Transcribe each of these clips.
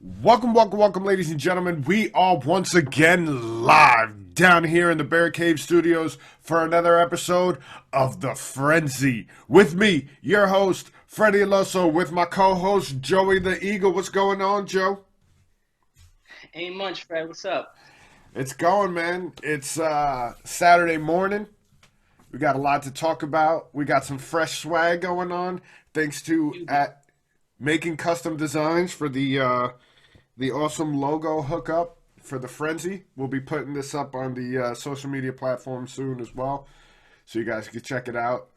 Welcome, ladies and gentlemen. We are once again live down here in the Bear Cave Studios for another episode of The Frenzy. With me, your host, Freddie Aloso, with my co-host, Joey the Eagle. What's going on, Joe? Ain't much, Fred. What's up? It's going, man. It's Saturday morning. We got a lot to talk about. We got some fresh swag going on, thanks to You do. at making custom designs for the awesome logo hookup for the Frenzy. We'll be putting this up on the social media platform soon as well, so you guys can check it out.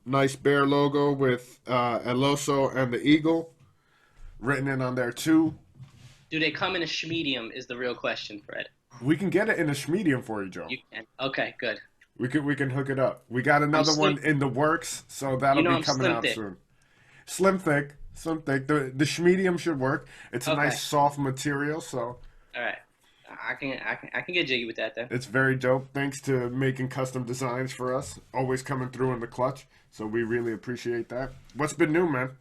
Nice bear logo with Eloso and the eagle written in on there too. Do they come in a schmedium is the real question, Fred. We can get it in a medium for you, Joe. You can. Okay, good. We can hook it up. We got I'm another one slim. in the works, so that'll be I'm coming slim out thick. soon. Slim thick, slim thick. The medium should work. It's a Okay. nice soft material, so All right. I can get jiggy with that then. it's very dope. Thanks to making custom designs for us. Always coming through in the clutch. So we really appreciate that. What's been new, man?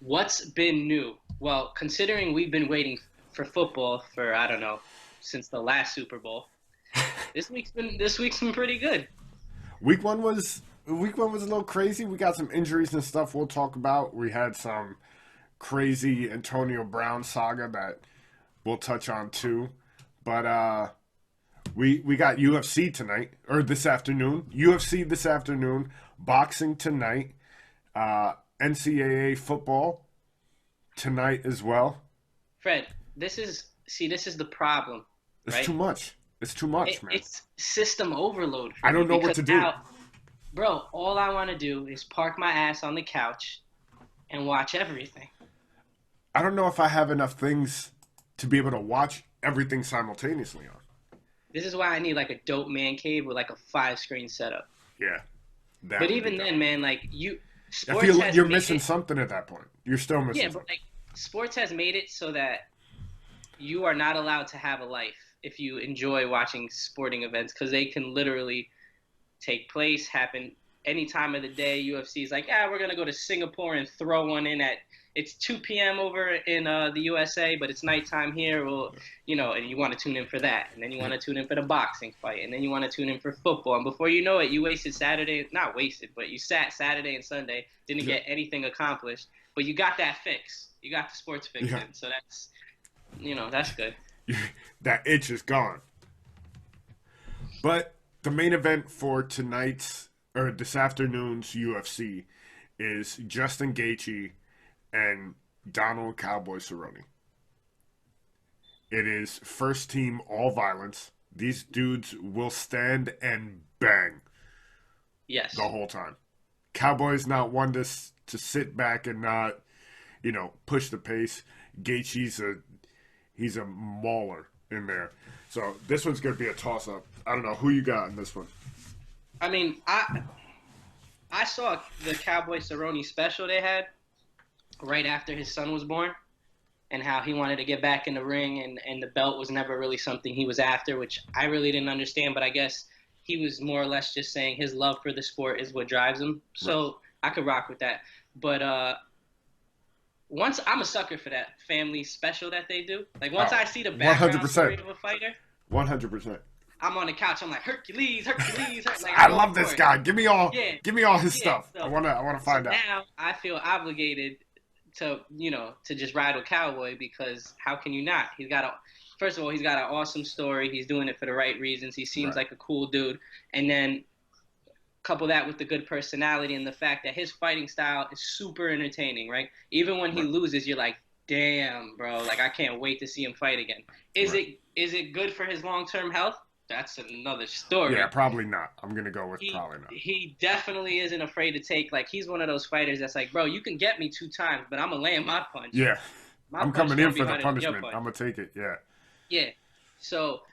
What's been new? Well, considering we've been waiting for football for I don't know since the last Super Bowl, this week's been pretty good. Week one was a little crazy. We got some injuries and stuff we'll talk about. We had some crazy Antonio Brown saga that we'll touch on too. But we got UFC tonight or this afternoon. UFC this afternoon, boxing tonight, NCAA football tonight as well. Fred, this is the problem, It's right? too much. It's too much, man. It's system overload for I me don't know what because to do. now, bro, all I want to do is park my ass on the couch and watch everything. I don't know if I have enough things to be able to watch everything simultaneously on. This is why I need like a dope man cave with like a five screen setup. Yeah, that But would be even dope. then, man, like I sports feel like has you're made missing it. something at that point. You're still Yeah, missing but something. like sports has made it so that you are not allowed to have a life if you enjoy watching sporting events because they can literally take place, happen any time of the day. UFC is like, yeah, we're gonna go to Singapore and throw one in at. It's 2 p.m. over in the USA, but it's nighttime here. Well, and you want to tune in for that, and then you want to tune in for the boxing fight, and then you want to tune in for football, and before you know it, you wasted Saturday, not wasted, but you sat Saturday and Sunday, didn't Yeah, get anything accomplished, but you got that fix, you got the sports fix yeah. in, so that's good. That itch is gone. But the main event for tonight's or this afternoon's UFC is Justin Gaethje and Donald Cowboy Cerrone. It is first team all violence. These dudes will stand and bang the Yes. whole time. Cowboy's not one to sit back and not push the pace. Gaethje's he's a mauler in there. So this one's gonna be a toss up. I don't know who you got in this one. I mean, I saw the Cowboy Cerrone special they had right after his son was born, and how he wanted to get back in the ring, and the belt was never really something he was after, which I really didn't understand, but I guess he was more or less just saying his love for the sport is what drives him. Right. So I could rock with that. But once I'm a sucker for that family special that they do. Like once Oh, I see the one hundred background story percent, of a fighter, 100%. I'm on the couch. I'm like Hercules, Hercules, like I I'm all love for this it. guy. Yeah, Give me all his yeah. stuff. I So wanna so find out. now I feel obligated to just ride with Cowboy because how can you not? First of all, he's got an awesome story. He's doing it for the right reasons. He seems Right. like a cool dude, and then couple that with the good personality and the fact that his fighting style is super entertaining, right? Even when he Right. loses, you're like, damn, bro, like I can't wait to see him fight again. Is Right. it good for his long term health? That's another Yeah, story. probably not. I'm gonna go with He probably not. he definitely isn't afraid to take like he's one of those fighters that's like, bro, you can get me two times, but I'm gonna land my punch. Yeah, My I'm punch coming in gonna be for the harder than your punishment. punch. I'm gonna take it. Yeah. Yeah. So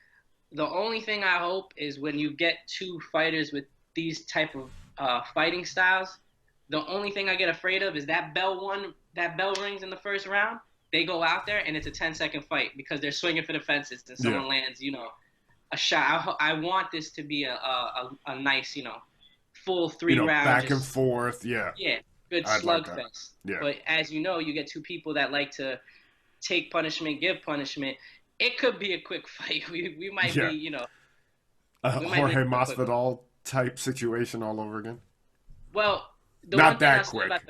the only thing I hope is when you get two fighters with these type of fighting styles, the only thing I get afraid of is that bell rings in the first round. They go out there and it's a 10-second fight because they're swinging for the fences and Yeah. someone lands, a shot. I want this to be a nice, full three round, Back and just forth. Yeah. yeah. good I'd like that. slugfest. Yeah. But as you know, you get two people that like to take punishment, give punishment. It could be a quick fight. We might be, Yeah. you know, A we might be Jorge a quick one. Masvidal type situation all over again. Well, the one Not thing I'll that say quick. about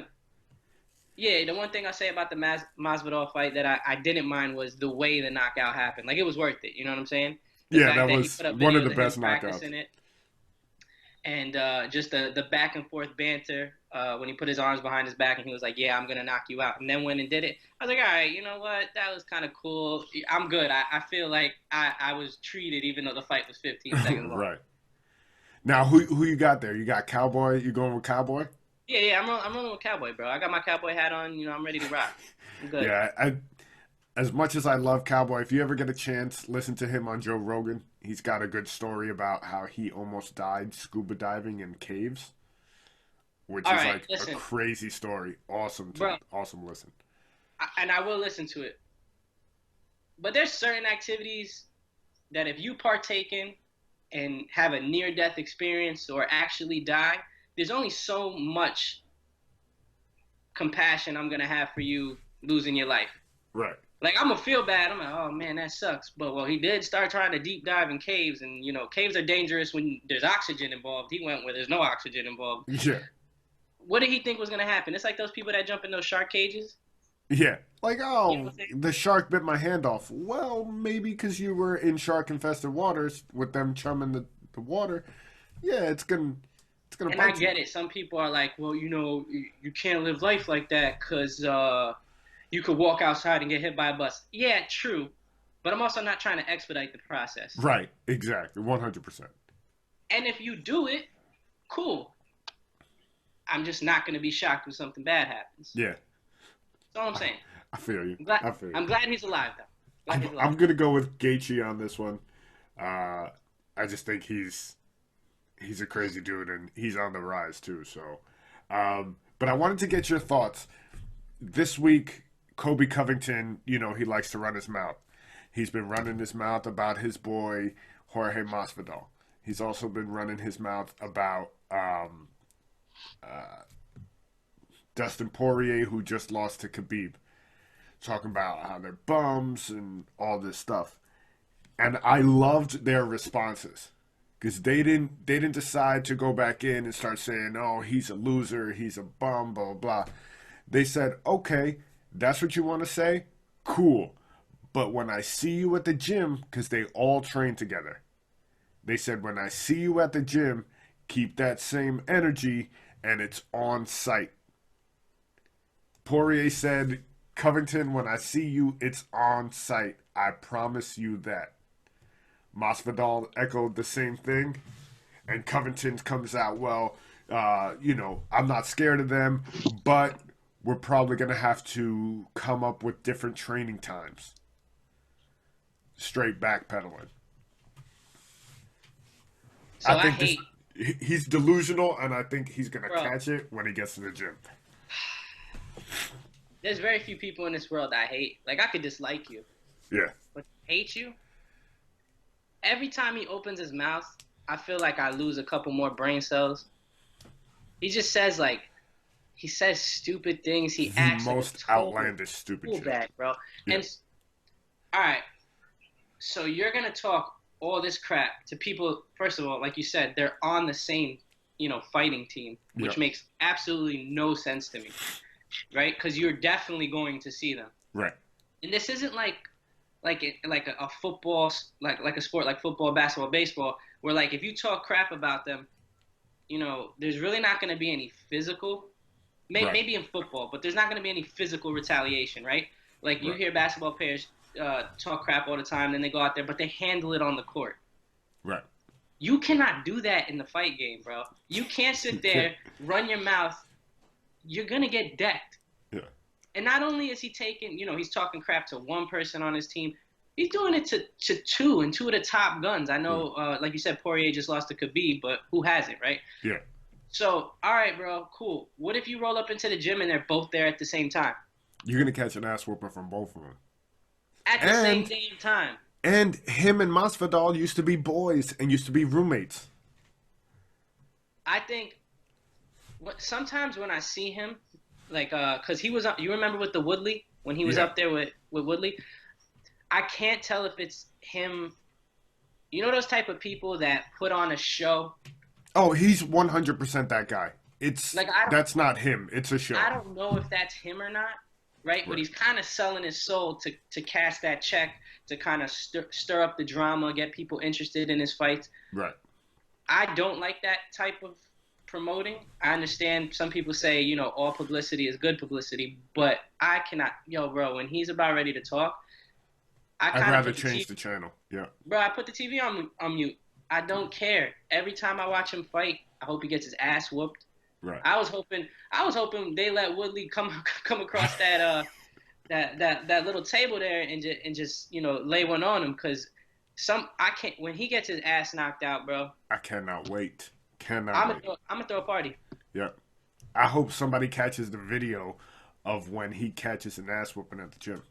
the one thing I say about the Masvidal fight that I didn't mind was the way the knockout happened. Like it was worth it. You know what I'm saying? The Yeah, fact that that he was put up one of videos the of him best knockouts. practicing it, and just the back and forth banter when he put his arms behind his back and he was like, "Yeah, I'm gonna knock you out," and then went and did it. I was like, "All right, you know what? That was kind of cool. I'm good. I feel like I was treated, even though the fight was 15 seconds long." Right. Now, who you got there? You got Cowboy? You going with Cowboy? Yeah, I'm rolling with Cowboy, bro. I got my Cowboy hat on. You know, I'm ready to rock. I'm good. Yeah, as much as I love Cowboy, if you ever get a chance, listen to him on Joe Rogan. He's got a good story about how he almost died scuba diving in caves, which All is right, like a listen, crazy story. bro, Awesome listen. and I will listen to it. But there's certain activities that if you partake in and have a near-death experience or actually die, there's only so much compassion I'm gonna have for you losing your life. Right. Like I'm gonna feel bad. I'm like, oh man, that sucks. But well, he did start trying to deep dive in caves, and you know, caves are dangerous when there's oxygen involved. He went where there's no oxygen involved. Yeah. What did he think was gonna happen? It's like those people that jump in those shark cages. Yeah. Like, You know oh, what I'm saying? the shark bit my hand off. Well, maybe because you were in shark-infested waters with them chumming the water. Yeah, it's gonna And I bite you. get it. Some people are like, well, you know, you can't live life like that because you could walk outside and get hit by a bus. Yeah, true. But I'm also not trying to expedite the process. Right. Exactly. 100%. And if you do it, cool. I'm just not going to be shocked when something bad happens. Yeah. That's all I'm saying. I feel you. I'm glad, I feel you. I'm glad he's alive, though. Glad he's alive. I'm gonna go with Gaethje on this one. I just think he's a crazy dude and he's on the rise too. So, but I wanted to get your thoughts this week. Kobe Covington, you know, he likes to run his mouth. He's been running his mouth about his boy Jorge Masvidal. He's also been running his mouth about Dustin Poirier, who just lost to Khabib, talking about how they're bums and all this stuff. And I loved their responses because they didn't decide to go back in and start saying, "Oh, he's a loser, he's a bum, blah blah blah." They said, "Okay, that's what you want to say, cool." But when I see you at the gym, because they all train together, they said, when I see you at the gym, keep that same energy and it's on site. Poirier said, Covington, when I see you, it's on site. I promise you that. Masvidal echoed the same thing. And Covington comes out, well, I'm not scared of them, but we're probably going to have to come up with different training times. Straight backpedaling. So I think hate, he's delusional, and I think he's going to bro, catch it when he gets to the gym. there's very few people in this world I hate. Like, I could dislike you, Yeah. but hate you? Every time he opens his mouth, I feel like I lose a couple more brain cells. He just says, like, he says stupid things. He The acts like a most total outlandish, stupid fool shit. bag, bro. Yeah. And, all right, so you're going to talk all this crap to people, first of all, like you said, they're on the same, fighting team, which Yeah. makes absolutely no sense to me, right? Because you're definitely going to see them. Right. And this isn't like a football, like a sport like football, basketball, baseball, where like if you talk crap about them, there's really not going to be any physical, Right. maybe in football, but there's not going to be any physical retaliation, right? Like you Right. hear basketball players talk crap all the time, then they go out there, but they handle it on the court. Right. You cannot do that in the fight game, bro. You can't sit there, run your mouth. You're going to get decked. Yeah. And not only is he taking, he's talking crap to one person on his team, he's doing it to two and two of the top guns. I know, like you said, Poirier just lost to Khabib, but who hasn't, right? Yeah. So, all right, bro, cool. What if you roll up into the gym and they're both there at the same time? You're gonna catch an ass whooping from both of them. At the same And damn time. and him and Masvidal used to be boys and used to be roommates. I think sometimes when I see him cause he was you remember with the Woodley when he was Yeah. up there with Woodley. I can't tell if it's him. You know those type of people that put on a show. Oh, he's 100% that guy. It's Like I don't That's not him. It's a show. I don't know if that's him or not, right? But Right. he's kind of selling his soul to cash that check to kind of stir up the drama, get people interested in his fights. Right. I don't like that type of promoting. I understand some people say, all publicity is good publicity, but I cannot, bro, when he's about ready to talk, I I'd kind of rather put the change TV, the channel. Yeah. bro, I put the TV on mute. I don't care. Every time I watch him fight, I hope he gets his ass whooped. Right. I was hoping they let Woodley come across that little table there and just lay one on him because I can't when he gets his ass knocked out, bro. I cannot wait. Cannot I'm wait. gonna throw a party. Yeah. I hope somebody catches the video of when he catches an ass whooping at the gym.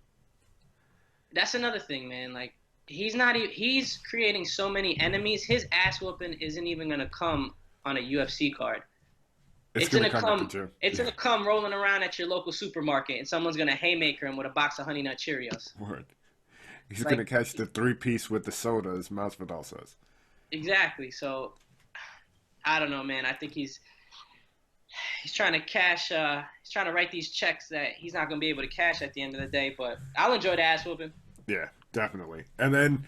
That's another thing, man. Like he's creating so many enemies. His ass whooping isn't even gonna come on a UFC card. It's It's gonna gonna come at the come. gym. It's gonna come rolling around at your local supermarket, and someone's gonna haymaker him with a box of Honey Nut Cheerios. Word. He's Like gonna catch the 3-piece with the soda, as Masvidal says. exactly. So I don't know, man. I think he's trying to cash. He's trying to write these checks that he's not gonna be able to cash at the end of the day. But I'll enjoy the ass whooping. Yeah, definitely. And then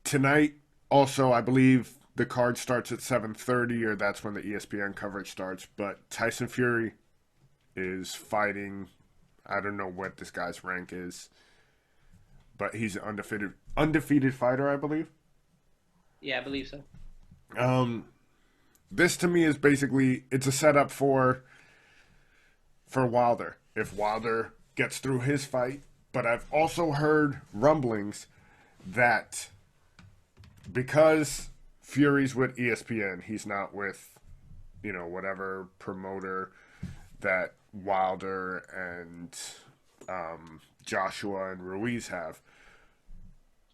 tonight, also, I believe the card starts at 7:30, or that's when the ESPN coverage starts. But Tyson Fury is fighting. I don't know what this guy's rank is, but he's an undefeated fighter, I believe. Yeah, I believe so. This to me is basically it's a setup for Wilder. If Wilder gets through his fight, but I've also heard rumblings that because Fury's with ESPN, he's not with whatever promoter that Wilder and Joshua and Ruiz have.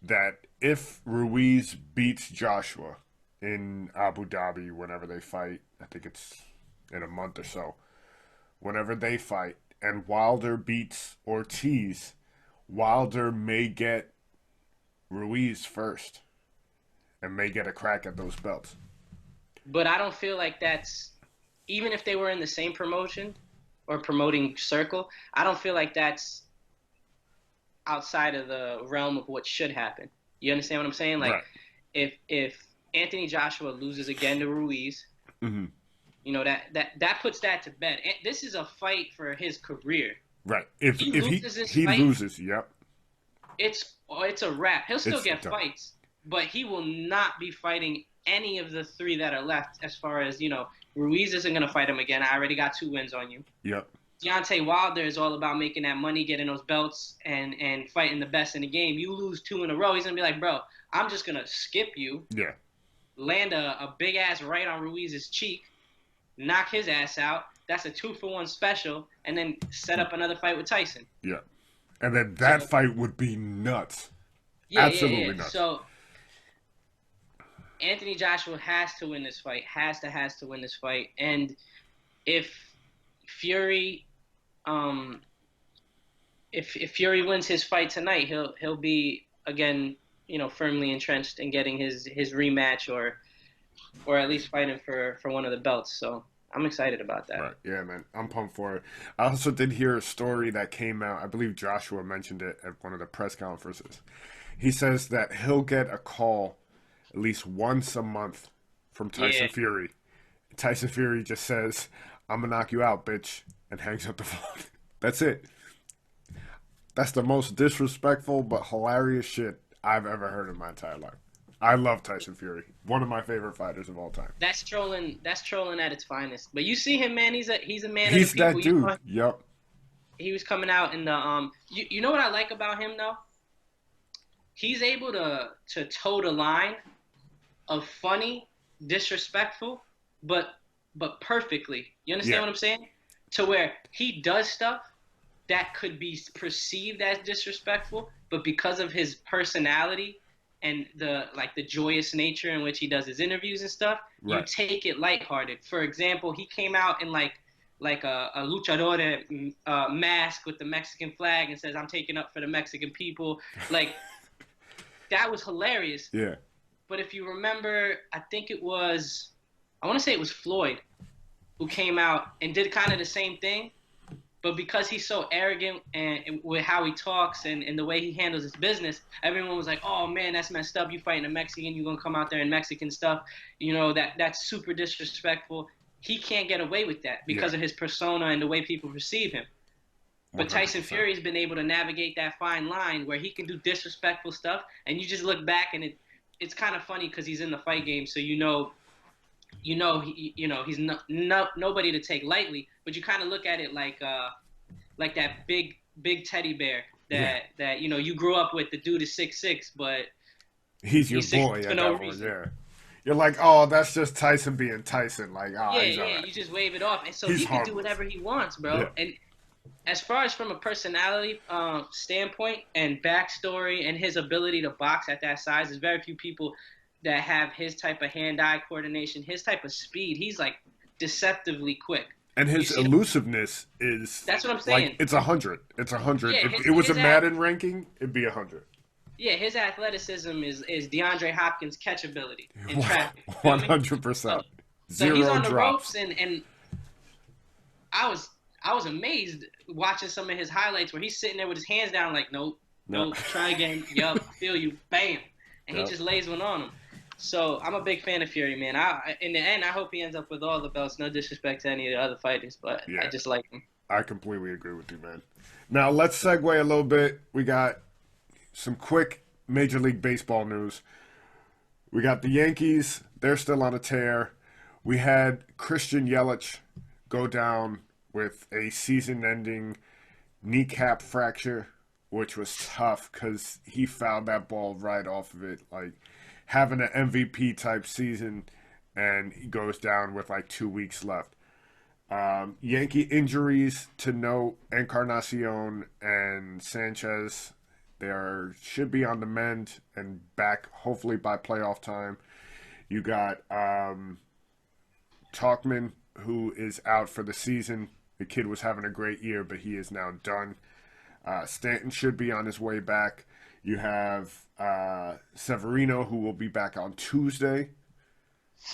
That if Ruiz beats Joshua in Abu Dhabi whenever they fight, I think it's in a month or so, whenever they fight, and Wilder beats Ortiz, Wilder may get Ruiz first and may get a crack at those belts. But I don't feel like that's even if they were in the same promotion or promoting circle. I don't feel like that's outside of the realm of what should happen. You understand what I'm saying? Like, Right. if Anthony Joshua loses again to Ruiz, Mm-hmm. that puts that to bed. And this is a fight for his career. Right. If He if loses this he fight- loses, yep. It's a wrap. He'll still It's get done. fights, but he will not be fighting any of the three that are left. As far as Ruiz isn't going to fight him again. I already got 2 wins on you. Yep. Deontay Wilder is all about making that money, getting those belts, and fighting the best in the game. You lose 2 in a row, he's gonna be like, bro, I'm just gonna skip you, Yeah. land a big ass right on Ruiz's cheek, knock his ass out. That's a 2-for-1 special, and then set up another fight with Tyson. Yeah. And then that fight would be nuts. Yeah, Absolutely yeah. nuts. So Anthony Joshua has to win this fight. Has to win this fight. And if Fury, if Fury wins his fight tonight, he'll be again, firmly entrenched in getting his rematch or at least fighting for one of the belts. So I'm excited about that. Right. Yeah, man. I'm pumped for it. I also did hear a story that came out. I believe Joshua mentioned it at one of the press conferences. He says that he'll get a call at least once a month from Tyson Yeah. Fury. Tyson Fury just says, "I'm going to knock you out, bitch," and hangs up the phone. That's it. That's the most disrespectful but hilarious shit I've ever heard in my entire life. I love Tyson Fury. One of my favorite fighters of all time. That's trolling at its finest. But you see him, man. He's a man He's of the people. that You dude. know, Yep. he was coming out in the you know what I like about him though? He's able to toe the line of funny, disrespectful, but perfectly. You understand Yeah. what I'm saying? To where he does stuff that could be perceived as disrespectful, but because of his personality and the joyous nature in which he does his interviews and stuff, you Right. take it lighthearted. For example, he came out in like like a luchador mask with the Mexican flag and says, "I'm taking up for the Mexican people." Like that was hilarious. Yeah. But if you remember, I want to say it was Floyd who came out and did kind of the same thing. But because he's so arrogant and with how he talks and the way he handles his business, everyone was like, "Oh man, that's messed up. You fighting a Mexican, you gonna come out there in Mexican stuff, that's super disrespectful." He can't get away with that because of his persona and the way people perceive him. But 100%. Tyson Fury's been able to navigate that fine line where he can do disrespectful stuff, and you just look back and it's kind of funny because he's in the fight game, so he's nobody to take lightly. But you kind of look at it like that big teddy bear that you grew up with. The dude is 6'6", but he's your boy at that point. Yeah, you're like, oh, that's just Tyson being Tyson. Like, oh, he's all right. You just wave it off, and so He's he can harmless. do whatever he wants, bro. Yeah. And as far as from a personality standpoint and backstory and his ability to box at that size, there's very few people that have his type of hand-eye coordination, his type of speed. He's like deceptively quick. And his elusiveness is. That's what I'm saying. Like, it's 100. It's 100. Yeah, if it was a Madden ranking, it'd be 100. Yeah, his athleticism is DeAndre Hopkins' catchability in traffic. 100%. So he's on the drops. ropes, and I was amazed watching some of his highlights where he's sitting there with his hands down, like, nope, try again. Yup, feel you, bam, and he just lays one on him. So I'm a big fan of Fury, man. In the end, I hope he ends up with all the belts. No disrespect to any of the other fighters, but I just like him. I completely agree with you, man. Now let's segue a little bit. We got some quick Major League Baseball news. We got the Yankees. They're still on a tear. We had Christian Yelich go down with a season-ending kneecap fracture, which was tough because he fouled that ball right off of it. Like, having an MVP type season, and he goes down with like 2 weeks left. Yankee injuries to note: Encarnacion and Sanchez. They should be on the mend and back hopefully by playoff time. You got Talkman, who is out for the season. The kid was having a great year, but he is now done. Stanton should be on his way back. You have Severino, who will be back on Tuesday.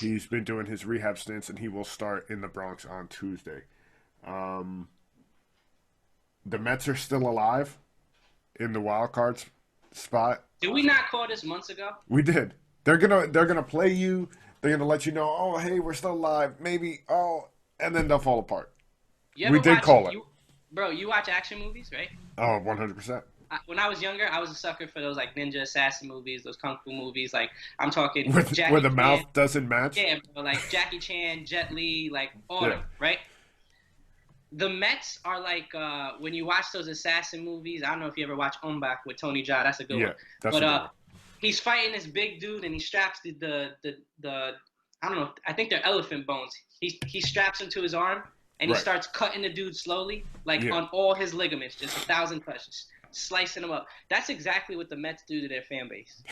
He's been doing his rehab stints, and he will start in the Bronx on Tuesday. The Mets are still alive in the wild card spot. Did we not call this months ago? We did. They're gonna play you. They're gonna let you know. Oh, hey, we're still alive. Maybe. Oh, and then they'll fall apart. We did call it. Bro, you watch action movies, right? Oh, 100%. When I was younger, I was a sucker for those like ninja assassin movies, those kung fu movies. Like I'm talking Where Jackie the mouth Chan. doesn't match. Yeah, bro, like Jackie Chan, Jet Li, like all of them, right? The Mets are like when you watch those assassin movies. I don't know if you ever watch Ombak with Tony Jaa. That's a good one. That's a good one. He's fighting this big dude, and he straps the I don't know. I think they're elephant bones. He straps him to his arm, and he starts cutting the dude slowly, like on all his ligaments, just 1,000 cuts, just slicing them up. That's exactly what the Mets do to their fan base.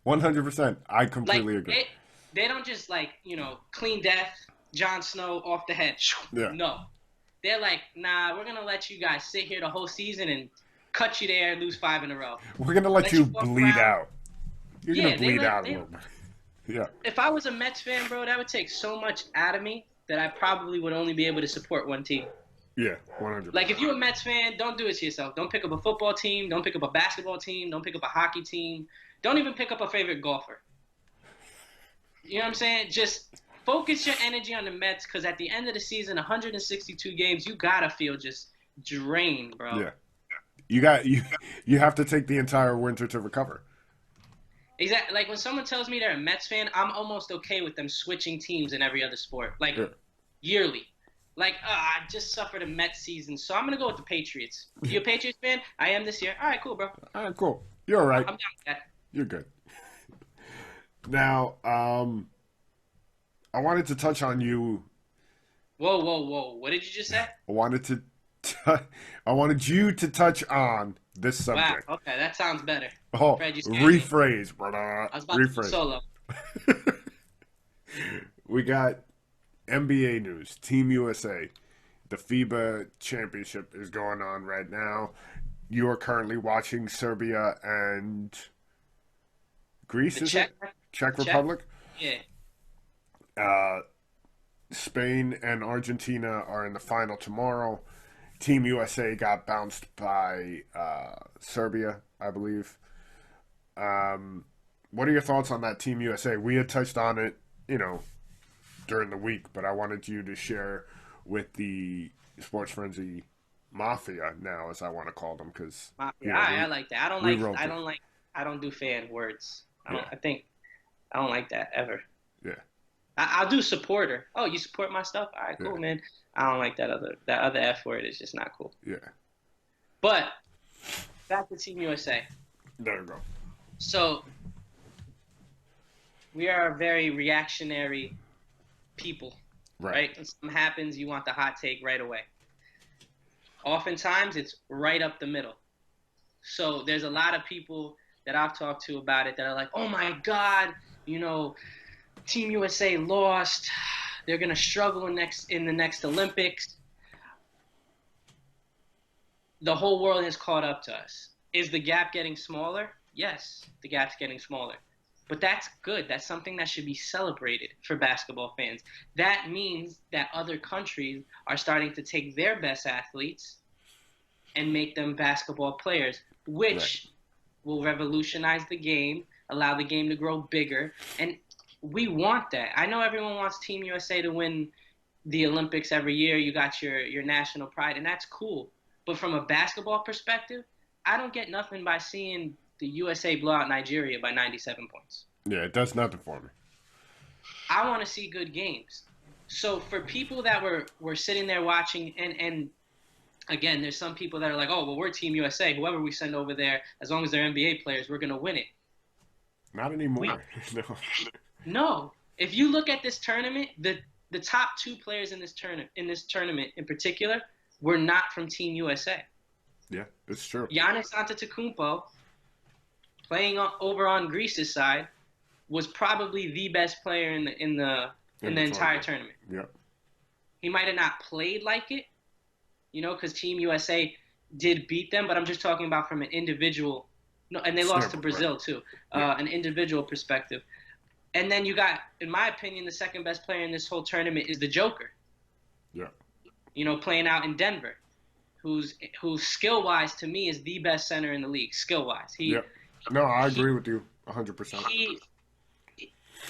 100%. I completely agree. They don't just clean death, Jon Snow off the head. Yeah. No. They're like, nah, we're going to let you guys sit here the whole season and cut you there and lose 5 in a row. We're going to let you bleed out. You're going to bleed out a little bit. Yeah. If I was a Mets fan, bro, that would take so much out of me that I probably would only be able to support one team. Yeah, 100%. Like, if you're a Mets fan, don't do it to yourself. Don't pick up a football team. Don't pick up a basketball team. Don't pick up a hockey team. Don't even pick up a favorite golfer. You know what I'm saying? Just focus your energy on the Mets, because at the end of the season, 162 games, you got to feel just drained, bro. Yeah. You have to take the entire winter to recover. Exactly. Like, when someone tells me they're a Mets fan, I'm almost okay with them switching teams in every other sport. Like, yearly. Like, I just suffered a Mets season, so I'm going to go with the Patriots. You a Patriots fan? I am this year. All right, cool, bro. All right, cool. You're all right. I'm down with that. You're good. Now, I wanted to touch on you. Whoa. What did you just say? I wanted you to touch on this subject. Wow, okay, that sounds better. Oh, Fred, rephrase, brother. I was about to do solo. We got NBA news. Team USA. The FIBA championship is going on right now. You are currently watching Serbia and Greece, The is Czech, it? Czech Czech, Republic? yeah. Uh, Spain and Argentina are in the final tomorrow. Team USA got bounced by Serbia, I believe. What are your thoughts on that Team USA? We had touched on it, during the week, but I wanted you to share with the Sports Frenzy Mafia now, as I want to call them, because I like that. we wrote it. I don't do fan words. Yeah, I don't like that ever. yeah, I'll do supporter. Oh, you support my stuff? All right, yeah, cool, man. I don't like that other F word. Is just not cool. yeah. But back to Team USA. There you go. So we are a very reactionary people, right? When something happens, you want the hot take right away. Oftentimes, it's right up the middle. So there's a lot of people that I've talked to about it that are like, oh my God, Team USA lost. They're gonna struggle in the next Olympics. The whole world has caught up to us. Is the gap getting smaller? Yes, the gap's getting smaller. But that's good. That's something that should be celebrated for basketball fans. That means that other countries are starting to take their best athletes and make them basketball players, which will revolutionize the game, allow the game to grow bigger. And we want that. I know everyone wants Team USA to win the Olympics every year. You got your national pride, and that's cool. But from a basketball perspective, I don't get nothing by seeing the USA blow out Nigeria by 97 points. Yeah, it does nothing for me. I want to see good games. So for people that were sitting there watching, and again, there's some people that are like, oh, well, we're Team USA. Whoever we send over there, as long as they're NBA players, we're going to win it. Not anymore. No. No. If you look at this tournament, the top two players in this tournament in particular were not from Team USA. Yeah, it's true. Giannis Antetokounmpo, playing over on Greece's side, was probably the best player in the entire tournament. Yeah. He might have not played like it, because Team USA did beat them, but I'm just talking about from an individual. No, and they lost to Brazil too. An individual perspective. And then you got, in my opinion, the second best player in this whole tournament is the Joker. Yeah. Playing out in Denver, who's skill-wise to me is the best center in the league. Skill-wise, No, I agree with you 100%.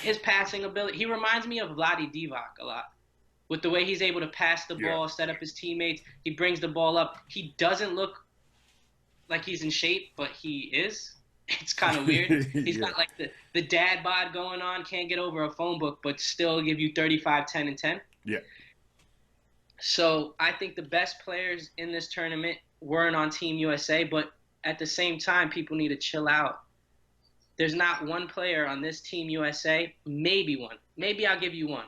His passing ability, he reminds me of Vlade Divac a lot. With the way he's able to pass the ball, set up his teammates, he brings the ball up. He doesn't look like he's in shape, but he is. It's kind of weird. He's got like the dad bod going on, can't get over a phone book, but still give you 35, 10, and 10. Yeah. So I think the best players in this tournament weren't on Team USA, but at the same time, people need to chill out. There's not one player on this Team USA, maybe one. Maybe I'll give you one.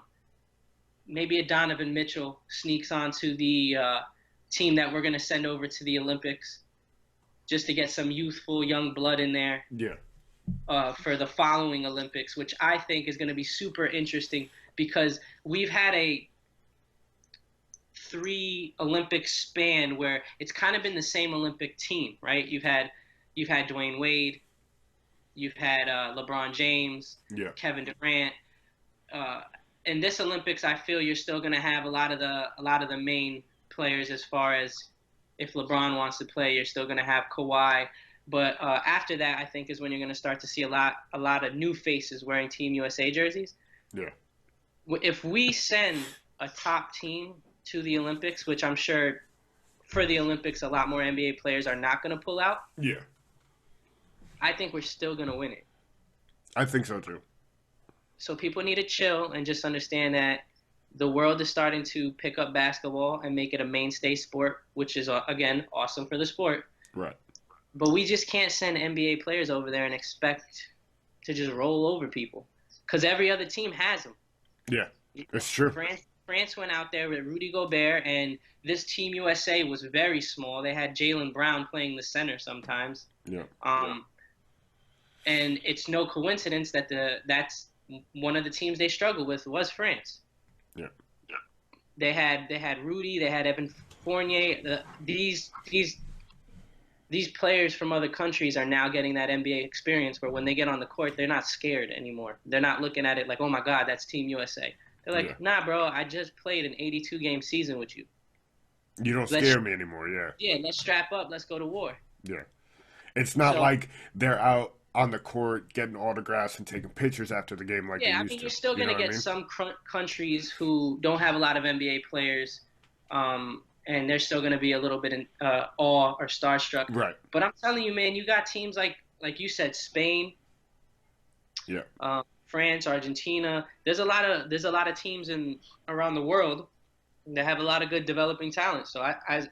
Maybe a Donovan Mitchell sneaks onto the team that we're going to send over to the Olympics just to get some youthful young blood in there. Yeah. For the following Olympics, which I think is going to be super interesting because we've had a 3 Olympic span where it's kind of been the same Olympic team, right? You've had Dwayne Wade, you've had LeBron James, Kevin Durant. In this Olympics, I feel you're still going to have a lot of the main players. As far as if LeBron wants to play, you're still going to have Kawhi. But after that, I think is when you're going to start to see a lot of new faces wearing Team USA jerseys. Yeah. If we send a top team to the Olympics, which I'm sure for the Olympics a lot more NBA players are not going to pull out. Yeah. I think we're still going to win it. I think so too. So people need to chill and just understand that the world is starting to pick up basketball and make it a mainstay sport, which is, again, awesome for the sport. Right. But we just can't send NBA players over there and expect to just roll over people because every other team has them. Yeah, it's true. France went out there with Rudy Gobert, and this Team USA was very small. They had Jaylen Brown playing the center sometimes. Yeah. And it's no coincidence that that's one of the teams they struggled with was France. Yeah. They had Rudy, they had Evan Fournier. These players from other countries are now getting that NBA experience where when they get on the court, they're not scared anymore. They're not looking at it like, oh my God, that's Team USA. They're Yeah. like, nah, bro, I just played an 82 game season with you. You don't Let's scare me anymore. Yeah. Yeah, let's strap up, let's go to war. Yeah. It's not So like they're out on the court getting autographs and taking pictures after the game like they yeah, I used mean, to. you're still You know gonna what I get mean? some countries who don't have a lot of NBA players, and they're still gonna be a little bit in awe or starstruck. Right. But I'm telling you, man, you got teams like you said, Spain, Yeah. France, Argentina. There's a lot of teams in around the world that have a lot of good developing talent. So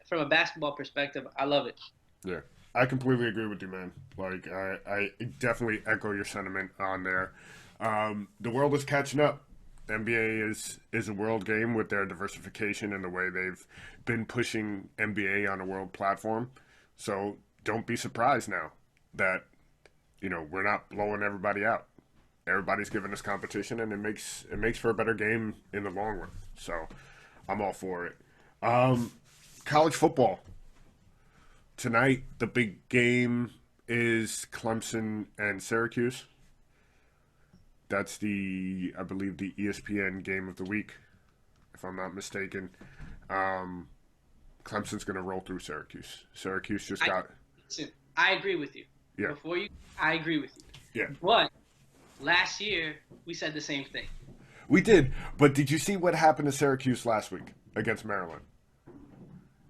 from a basketball perspective, I love it. Yeah. I completely agree with you, man. Like, I definitely echo your sentiment on there. The world is catching up. The NBA is a world game with their diversification and the way they've been pushing NBA on a world platform. So don't be surprised now that we're not blowing everybody out. Everybody's giving us competition, and it makes for a better game in the long run. So I'm all for it. College football tonight. The big game is Clemson and Syracuse. That's I believe, the ESPN game of the week, if I'm not mistaken. Um, Clemson's going to roll through Syracuse. Syracuse just I got, listen, I agree with you. yeah, I agree with you. yeah. But last year we said the same thing. We did, but did you see what happened to Syracuse last week against Maryland?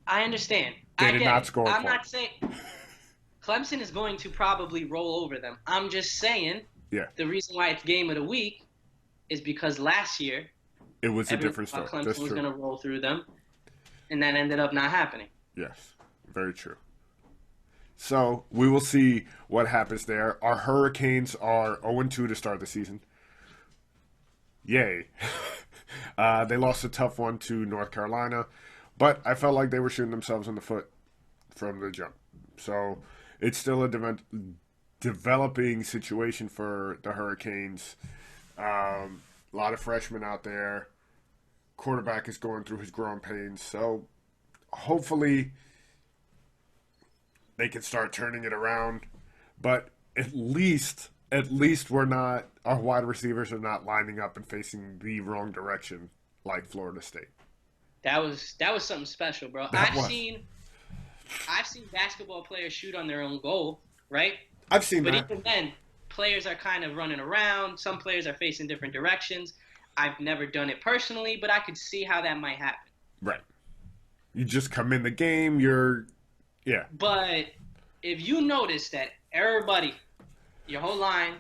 I understand. They I did get not it. score a I'm point. not saying Clemson is going to probably roll over them. I'm just saying Yeah, the reason why it's game of the week is because last year it was a everyone different thought story. Clemson That's was true. going to roll through them, and that ended up not happening. Yes, very true. So we will see what happens there. Our Hurricanes are 0-2 to start the season. Yay. They lost a tough one to North Carolina, but I felt like they were shooting themselves in the foot from the jump. So it's still a developing situation for the Hurricanes. A lot of freshmen out there. Quarterback is going through his growing pains. So hopefully they can start turning it around. But at least our wide receivers are not lining up and facing the wrong direction like Florida State. That was something special, bro. That was. I've seen basketball players shoot on their own goal, right? I've seen But that. even then, players are kind of running around. Some players are facing different directions. I've never done it personally, but I could see how that might happen. Right. You just come in the game, yeah. But if you notice that everybody, your whole line,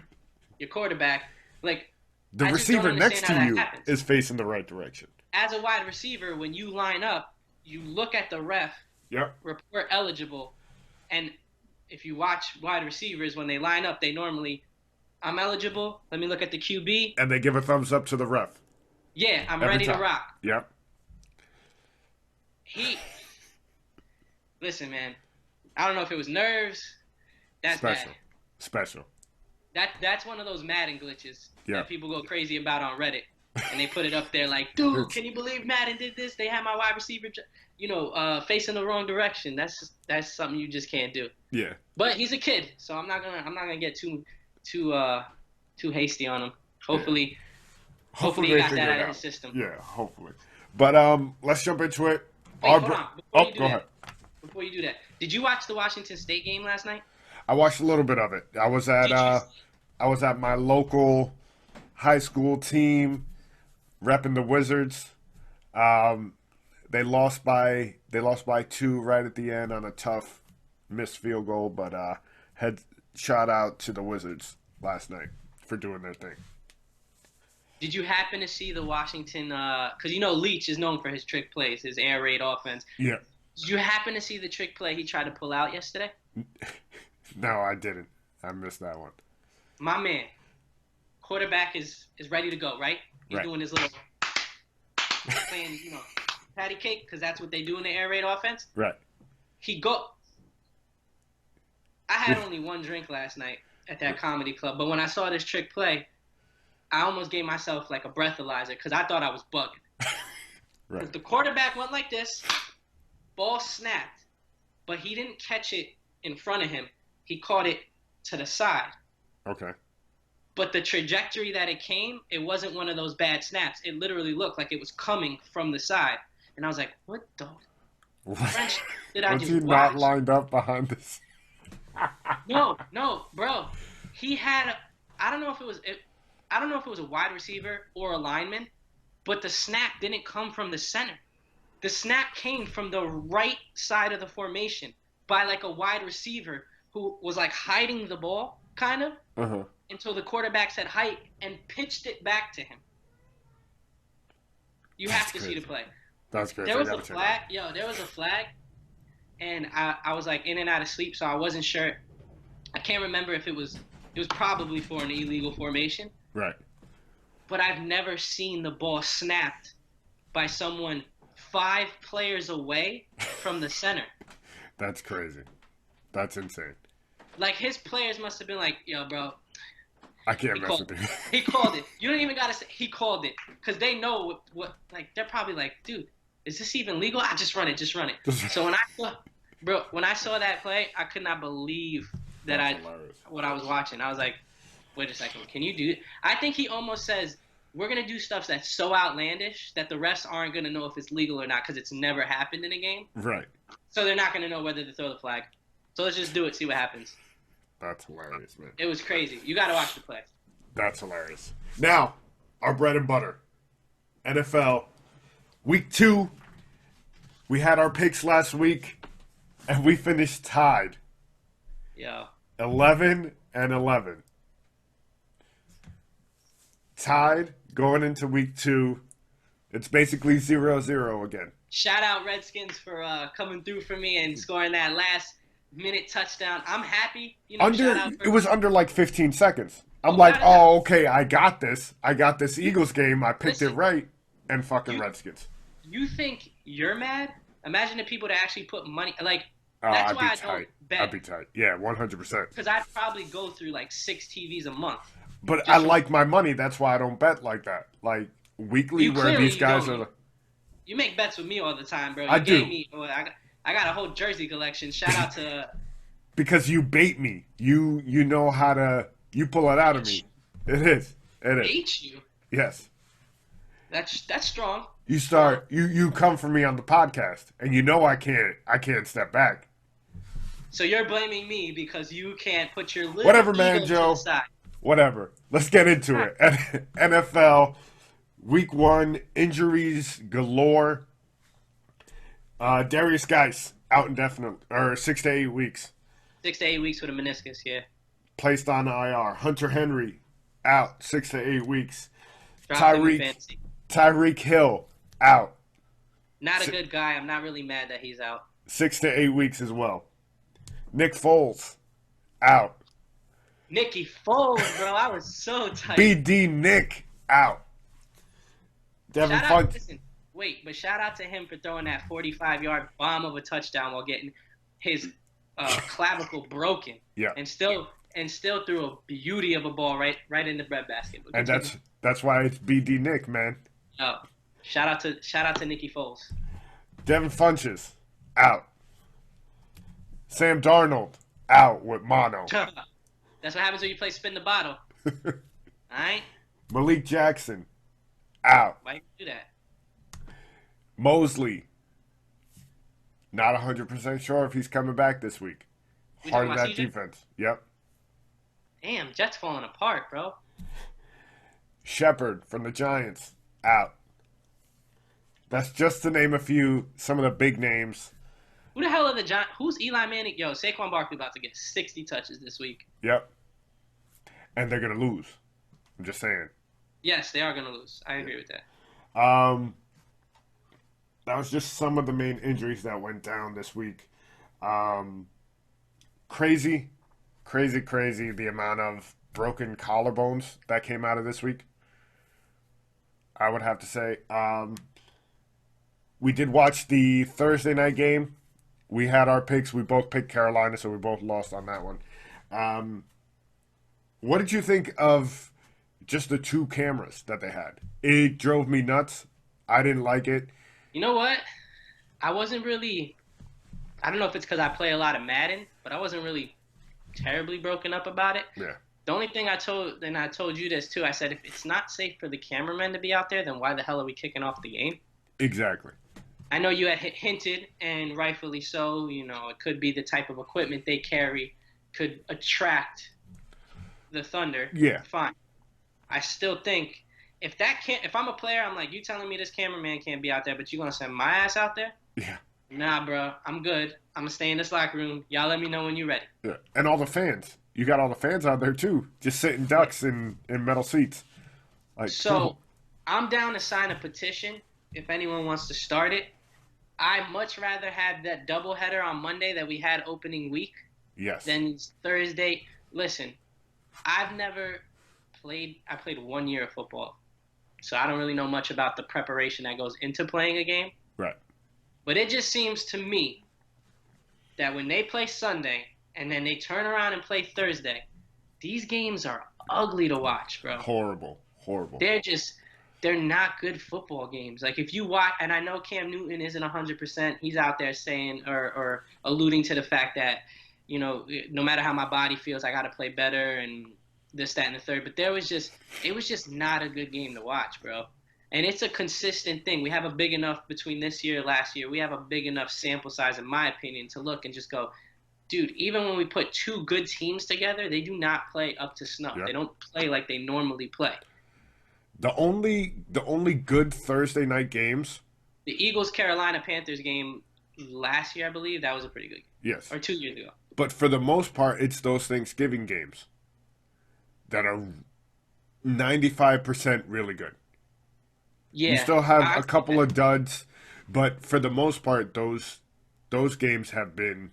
your quarterback, like The I just don't receiver next to understand how you that happens. is facing the right direction. As a wide receiver, when you line up, you look at the ref, Yep. report eligible, and if you watch wide receivers when they line up, they normally, I'm eligible. Let me look at the QB. And they give a thumbs up to the ref. Yeah, I'm Every ready time. to rock. Yep. Listen, man. I don't know if it was nerves. That's Special. bad. Special. That's one of those Madden glitches Yeah. that people go crazy about on Reddit, and they put it up there like, dude, can you believe Madden did this? They had my wide receiver, facing the wrong direction. That's something you just can't do. Yeah. But he's a kid, so I'm not gonna get too hasty on him. Hopefully he they got figure that it out of out. his system. Yeah, hopefully. But let's jump into it. Wait, hold on. Before you do go that, ahead. Before you do that, did you watch the Washington State game last night? I watched a little bit of it. I was at my local high school team repping the Wizards. They lost by 2 right at the end on a tough missed field goal, but had shout out to the Wizards last night for doing their thing. Did you happen to see the Washington? Because Leach is known for his trick plays, his air raid offense. Yeah. Did you happen to see the trick play he tried to pull out yesterday? No, I didn't. I missed that one. My man, quarterback is ready to go, right? He's Right. doing his little playing, patty cake, because that's what they do in the air raid offense. Right. I had only one drink last night at that comedy club, but when I saw this trick play, I almost gave myself like a breathalyzer because I thought I was bugging. The quarterback went like this, ball snapped, but he didn't catch it in front of him. He caught it to the side. Okay. But the trajectory that it came, it wasn't one of those bad snaps. It literally looked like it was coming from the side. And I was like, what the French did I Was just he watch? not lined up behind this? No, bro. He had I don't know if it was a wide receiver or a lineman, but the snap didn't come from the center. The snap came from the right side of the formation by like a wide receiver who was like hiding the ball kind of until the quarterback said height and pitched it back to him. You have to see the play. That's crazy. There was a flag. There was a flag. And I was like in and out of sleep, so I wasn't sure. I can't remember if it was probably for an illegal formation. Right. But I've never seen the ball snapped by someone 5 players away from the center. That's crazy. That's insane. Like his players must have been like, yo, bro. I can't mess with you. He called it. You don't even gotta say he called it, because they know what. Like they're probably like, dude, is this even legal? Just run it. So when I saw that play, I could not believe that what I was watching. I was like, wait a second, can you do it? I think he almost says, we're going to do stuff that's so outlandish that the refs aren't going to know if it's legal or not because it's never happened in a game. Right. So they're not going to know whether to throw the flag. So let's just do it, see what happens. That's hilarious, man. It was crazy. You got to watch the play. That's hilarious. Now, our bread and butter. NFL. Week 2. We had our picks last week, and we finished tied. Yeah. 11-11. Tied going into week 2. It's basically 0-0 again. Shout out Redskins for coming through for me and scoring that last minute touchdown. I'm happy. It was under like 15 seconds. I'm okay, I got this. I got this Eagles game. I picked it right. And fucking Redskins. You think you're mad? Imagine the people that actually put money. Like, that's why I don't bet. I'd be tight. Yeah, 100%. Because I'd probably go through like 6 TVs a month. But I like my money. That's why I don't bet like that. Like, weekly where these guys are. You make bets with me all the time, bro. I do. I got a whole jersey collection. Shout out to. Because you bait me. You know how to. You pull it out of me. It is. Bait you? Yes. That's strong. You start. You come for me on the podcast, and you know I can't step back. So you're blaming me because you can't put your little whatever, man, Joe. To the side. Whatever. Let's get into it. NFL. Week 1, injuries galore. Darius Geis out indefinite, or 6 to 8 weeks. 6 to 8 weeks with a meniscus, yeah. Placed on IR. Hunter Henry out 6 to 8 weeks. Tyreek Hill out. Not a good guy. I'm not really mad that he's out. 6 to 8 weeks as well. Nick Foles out. Nicky Foles, bro. I was so tight. BD Nick out. Devin Funch. Shout out to him for throwing that 45-yard bomb of a touchdown while getting his clavicle broken. Yeah. And still threw a beauty of a ball right in the breadbasket. And that's why it's BD Nick, man. Oh, shout out to Nicky Foles. Devin Funches out. Sam Darnold out with mono. That's what happens when you play spin the bottle. All right. Malik Jackson out. Why you do that? Mosley, not 100% sure if he's coming back this week. Part of that defense. Yep. Damn, Jets falling apart, bro. Shepard from the Giants out. That's just to name a few, some of the big names. Who the hell are the Giants? Who's Eli Manning? Yo, Saquon Barkley about to get 60 touches this week. Yep. And they're going to lose. I'm just saying. Yes, they are going to lose. I agree with that. That was just some of the main injuries that went down this week. Crazy the amount of broken collarbones that came out of this week. I would have to say. We did watch the Thursday night game. We had our picks. We both picked Carolina, so we both lost on that one. What did you think of just the 2 cameras that they had? It drove me nuts. I didn't like it. You know what? I wasn't really. I don't know if it's because I play a lot of Madden, but I wasn't really terribly broken up about it. Yeah, The only thing I told, and I told you this too, I said if it's not safe for the cameramen to be out there, then why the hell are we kicking off the game? exactly. I know you had hinted, and rightfully so, it could be the type of equipment they carry could attract the Thunder. Yeah, Fine. I still think if I'm a player, I'm like, you telling me this cameraman can't be out there, but you're gonna send my ass out there? yeah, Nah, bro, I'm good. I'm gonna stay in this locker room. Y'all let me know when you're ready. yeah. And all the fans. You got all the fans out there too, just sitting Yeah. ducks in metal seats. Like, So I'm down to sign a petition if anyone wants to start it. I much rather have that doubleheader on Monday that we had opening week yes, than Thursday. Listen, I've never played. I played 1 year of football, so I don't really know much about the preparation that goes into playing a game. right. But it just seems to me that when they play Sunday and then they turn around and play Thursday, these games are ugly to watch, bro. Horrible, horrible. They're not good football games. Like if you watch, and I know Cam Newton isn't 100%. He's out there saying or alluding to the fact that no matter how my body feels, I got to play better and this, that, and the third. But it was just not a good game to watch, bro. And it's a consistent thing. We have a big enough between this year and last year. We have a big enough sample size, in my opinion, to look and just go, dude. Even when we put two good teams together, they do not play up to snuff. Yeah. They don't play like they normally play. The only good Thursday night games. The Eagles Carolina Panthers game last year, I believe, that was a pretty good game. Yes, Or 2 years ago. but for the most part, it's those Thanksgiving games that are 95% really good. Yeah. You still have I- a couple of duds, but for the most part, those games have been,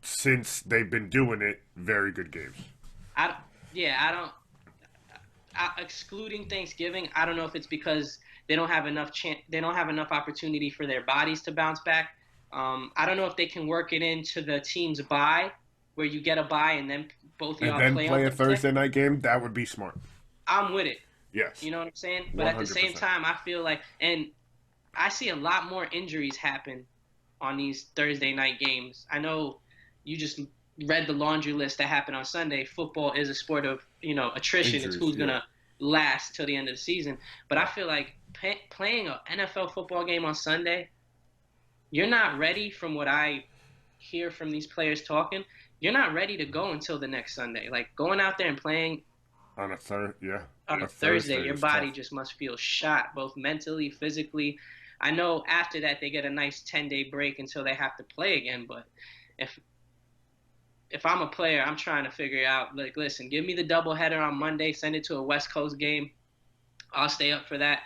since they've been doing it, very good games. I, yeah, I don't. Excluding Thanksgiving, I don't know if it's because they don't have enough they don't have enough opportunity for their bodies to bounce back. I don't know if they can work it into the team's bye, where you get a bye and then both of And y'all then play play on a Thursday night game. That would be smart. I'm with it. Yes. You know what I'm saying? But at the same 100%. time, I feel like, and I see a lot more injuries happen on these Thursday night games. I know you just read the laundry list that happened on Sunday. Football is a sport of, attrition. Injuries, It's who's yeah. going to last till the end of the season. But I feel like playing an NFL football game on Sunday, you're not ready from what I hear from these players talking. You're not ready to go until the next Sunday. Like going out there and playing On a third, yeah. on a Thursday, your body just must feel shot, both mentally, physically. I know after that they get a nice 10-day break until they have to play again. But if I'm a player, I'm trying to figure out, like, listen, give me the doubleheader on Monday, send it to a West Coast game. I'll stay up for that.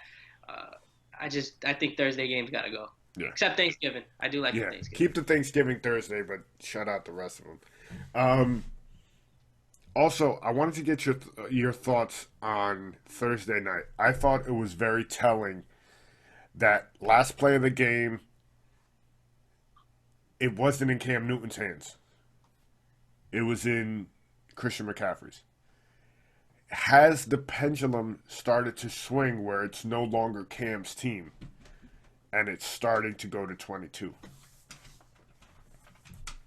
I think Thursday games got to go. Yeah. Except Thanksgiving. I do like the Yeah. Thanksgiving. Keep the Thanksgiving Thursday, but shut out the rest of them. Also, I wanted to get your thoughts on Thursday night. I thought it was very telling that last play of the game, it wasn't in Cam Newton's hands. It was in Christian McCaffrey's. Has the pendulum started to swing where it's no longer Cam's team and it's starting to go to 22?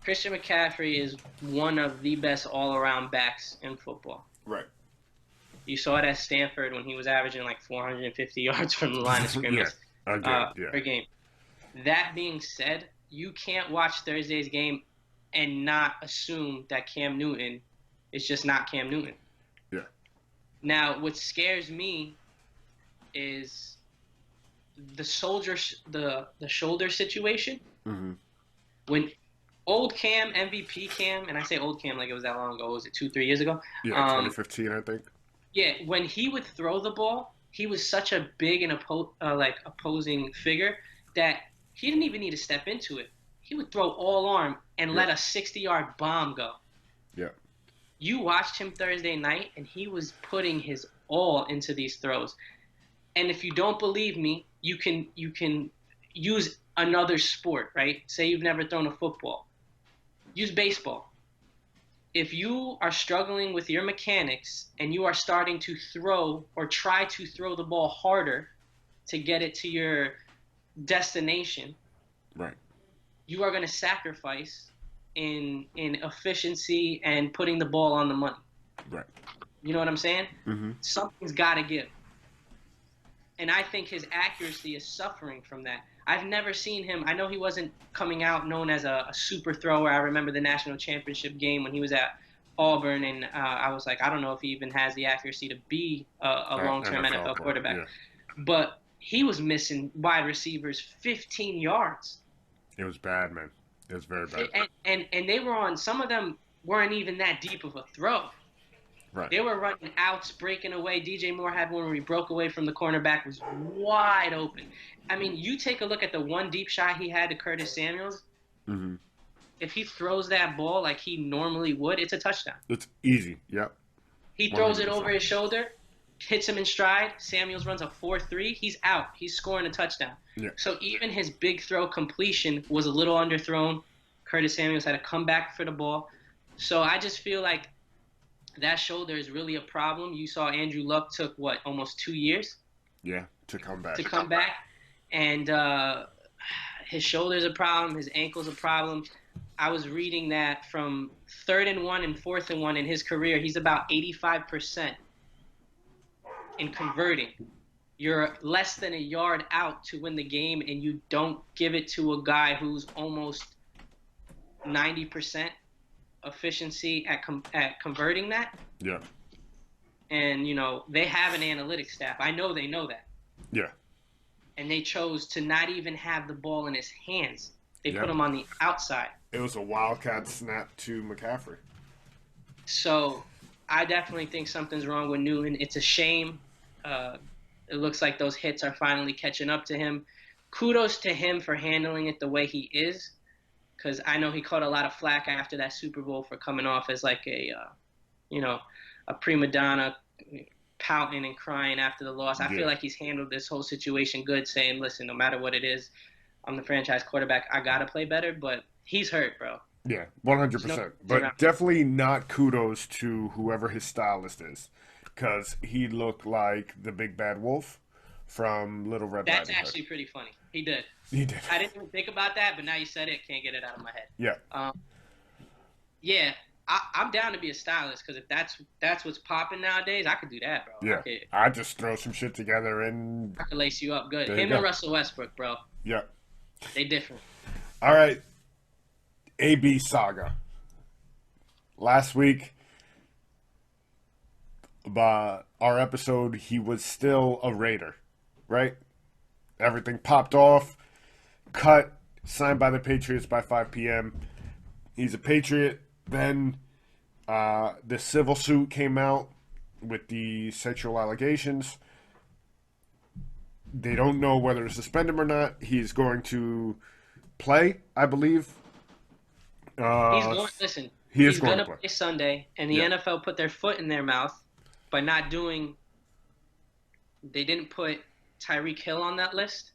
Christian McCaffrey is one of the best all-around backs in football. Right. You saw it at Stanford when he was averaging like 450 yards from the line of scrimmage per game. That being said, you can't watch Thursday's game and not assume that Cam Newton is just not Cam Newton. Yeah. Now, what scares me is the shoulder situation. Mm-hmm. When old Cam, MVP Cam, and I say old Cam like it was that long ago. Was it 2-3 years ago? Yeah, 2015, I think. Yeah, when he would throw the ball, he was such a big and opposing figure that he didn't even need to step into it. He would throw all arm and let a 60-yard bomb go. Yeah. You watched him Thursday night, and he was putting his all into these throws. And if you don't believe me, you can use another sport, right? Say you've never thrown a football. Use baseball. If you are struggling with your mechanics and you are starting to throw or try to throw the ball harder to get it to your destination, Right. you are going to sacrifice in efficiency and putting the ball on the money. Right. You know what I'm saying? Mm-hmm. Something's got to give. And I think his accuracy is suffering from that. I've never seen him. I know he wasn't coming out known as a super thrower. I remember the national championship game when he was at Auburn, and I was like, I don't know if he even has the accuracy to be a long-term NFL quarterback. Yeah. But he was missing wide receivers 15 yards. It was bad, man. It was very bad. And they were on, some of them weren't even that deep of a throw. Right. They were running outs, breaking away. DJ Moore had one where he broke away from the cornerback, was wide open. I mean, you take a look at the one deep shot he had to Curtis Samuels. Mm-hmm. If he throws that ball like he normally would, it's a touchdown. It's easy. Yep. He throws 100%. it over his shoulder, hits him in stride. Samuels runs a 4-3. He's out. He's scoring a touchdown. Yeah. So even his big throw completion was a little underthrown. Curtis Samuels had to come back for the ball. So I just feel like that shoulder is really a problem. You saw Andrew Luck took, almost 2 years? Yeah, to come back. And his shoulder's a problem. His ankle's a problem. I was reading that from 3rd and 1 and 4th and 1 in his career, he's about 85% in converting. You're less than a yard out to win the game, and you don't give it to a guy who's almost 90% efficiency at converting that. Yeah. And, they have an analytics staff. I know they know that. Yeah. And they chose to not even have the ball in his hands. They Yeah. put him on the outside. It was a wildcat snap to McCaffrey. So I definitely think something's wrong with Newton. It's a shame. It looks like those hits are finally catching up to him. Kudos to him for handling it the way he is, because I know he caught a lot of flack after that Super Bowl for coming off as like a prima donna, pouting and crying after the loss. I feel like he's handled this whole situation good, saying, listen, no matter what it is, I'm the franchise quarterback. I got to play better, but he's hurt, bro. Yeah, 100%. But definitely not kudos to whoever his stylist is, because he looked like the big bad wolf from Little Red Riding Hood. That's actually pretty funny. He did. He did. I didn't even think about that, but now you said it, can't get it out of my head. Yeah. Yeah, I'm down to be a stylist, because if that's what's popping nowadays, I could do that, bro. Yeah. I just throw some shit together and I could lace you up good. There Him and Russell Westbrook, bro. Yeah. They different. All right. AB saga. Last week, our episode, he was still a Raider, right? Everything popped off, cut, signed by the Patriots by 5 p.m. He's a Patriot. Then the civil suit came out with the sexual allegations. They don't know whether to suspend him or not. He's going to play, I believe. He's going to play Sunday, and the NFL put their foot in their mouth by not doing. They didn't put Tyreek Hill on that list.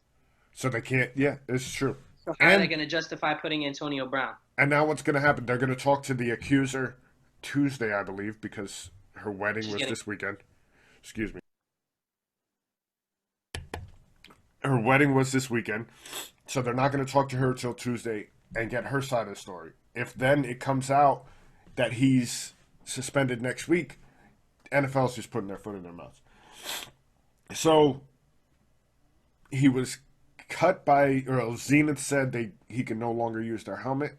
So they can't. Yeah, it's true. So how are they going to justify putting Antonio Brown? And now what's going to happen? They're going to talk to the accuser Tuesday, I believe, because her wedding was this weekend. Excuse me. Her wedding was this weekend, so they're not going to talk to her till Tuesday and get her side of the story. If then it comes out that he's suspended next week, NFL's just putting their foot in their mouth. So he was cut by, or Zenith said he can no longer use their helmet.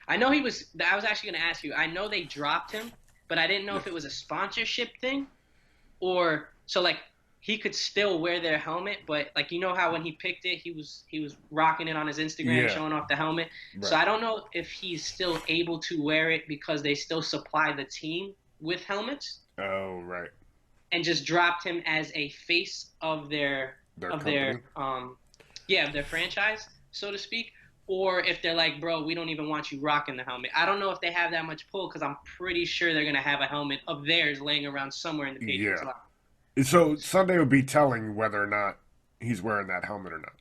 I know he was. I was actually going to ask you. I know they dropped him, but I didn't know if it was a sponsorship thing, or so like he could still wear their helmet, but like how when he picked it, he was rocking it on his Instagram, showing off the helmet. Right. So I don't know if he's still able to wear it because they still supply the team with helmets. Oh, right. And just dropped him as a face of their franchise, so to speak. Or if they're like, bro, we don't even want you rocking the helmet. I don't know if they have that much pull, because I'm pretty sure they're going to have a helmet of theirs laying around somewhere in the Patriots locker. So Sunday would be telling whether or not he's wearing that helmet or not.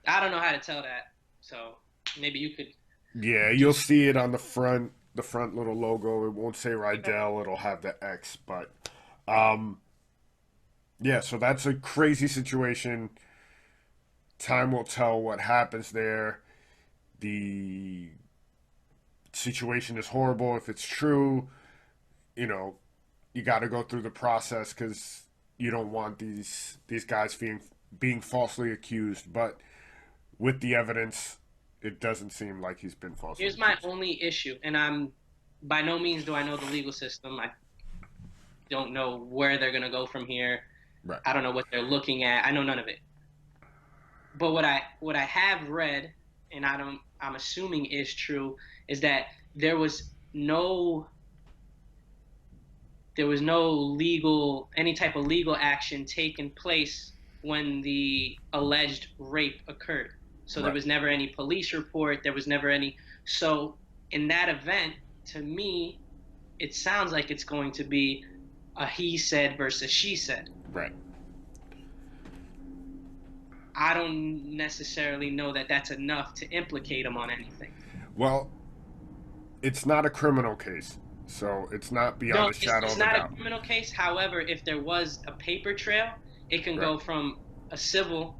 I don't know how to tell that, so maybe you could. Yeah, you'll see it on the front little logo. It won't say Rydell. It'll have the X, but so that's a crazy situation. time will tell what happens there. The situation is horrible. If it's true, you know, you got to go through the process because you don't want these guys being falsely accused. But with the evidence, it doesn't seem like he's been falsely Here's my accused. only issue, and I'm by no means do I know the legal system. I don't know where they're gonna go from here. Right. I don't know what they're looking at. I know none of it. But what I have read, and I'm assuming is true, is that there was no legal any type of legal action taken place when the alleged rape occurred. So there Right. was never any police report, there was never any. So in that event, to me, it sounds like it's going to be a he said versus she said. Right. I don't necessarily know that that's enough to implicate him on anything. Well, it's not a criminal case, so it's not No, beyond a shadow it's of a not a doubt. criminal case. However, if there was a paper trail, it can Right. go from a civil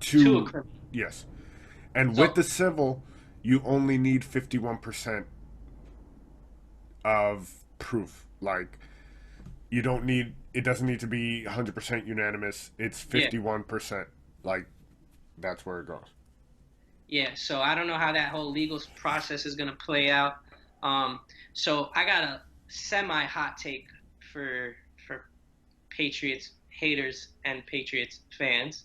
to a To criminal. yes, and with So the civil, you only need 51% of proof. Like you don't need it doesn't need to be 100% unanimous. It's yeah, 51%. Like that's where it goes. yeah. So I don't know how that whole legal process is going to play out. Um, so I got a semi hot take for Patriots haters and Patriots fans,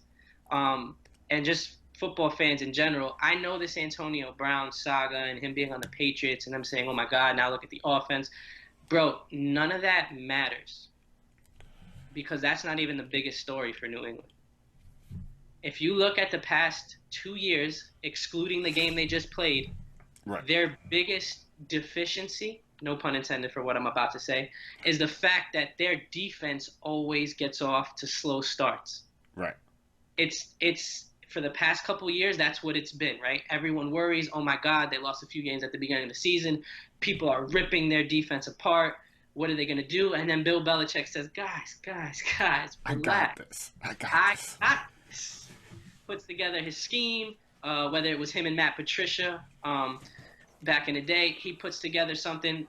and just football fans in general. I know this Antonio Brown saga and him being on the Patriots, and them saying, "Oh my God, now look at the offense." Bro, none of that matters because that's not even the biggest story for New England. If you look at the past 2 years, excluding the game they just played, Right. their biggest deficiency, no pun intended for what I'm about to say, is the fact that their defense always gets off to slow starts. Right. It's for the past couple of years, that's what it's been, right? Everyone worries, oh my God, they lost a few games at the beginning of the season. People are ripping their defense apart. What are they going to do? And then Bill Belichick says, guys, I got relax. this. I got I this. got this. Puts together his scheme, whether it was him and Matt Patricia back in the day. He puts together something,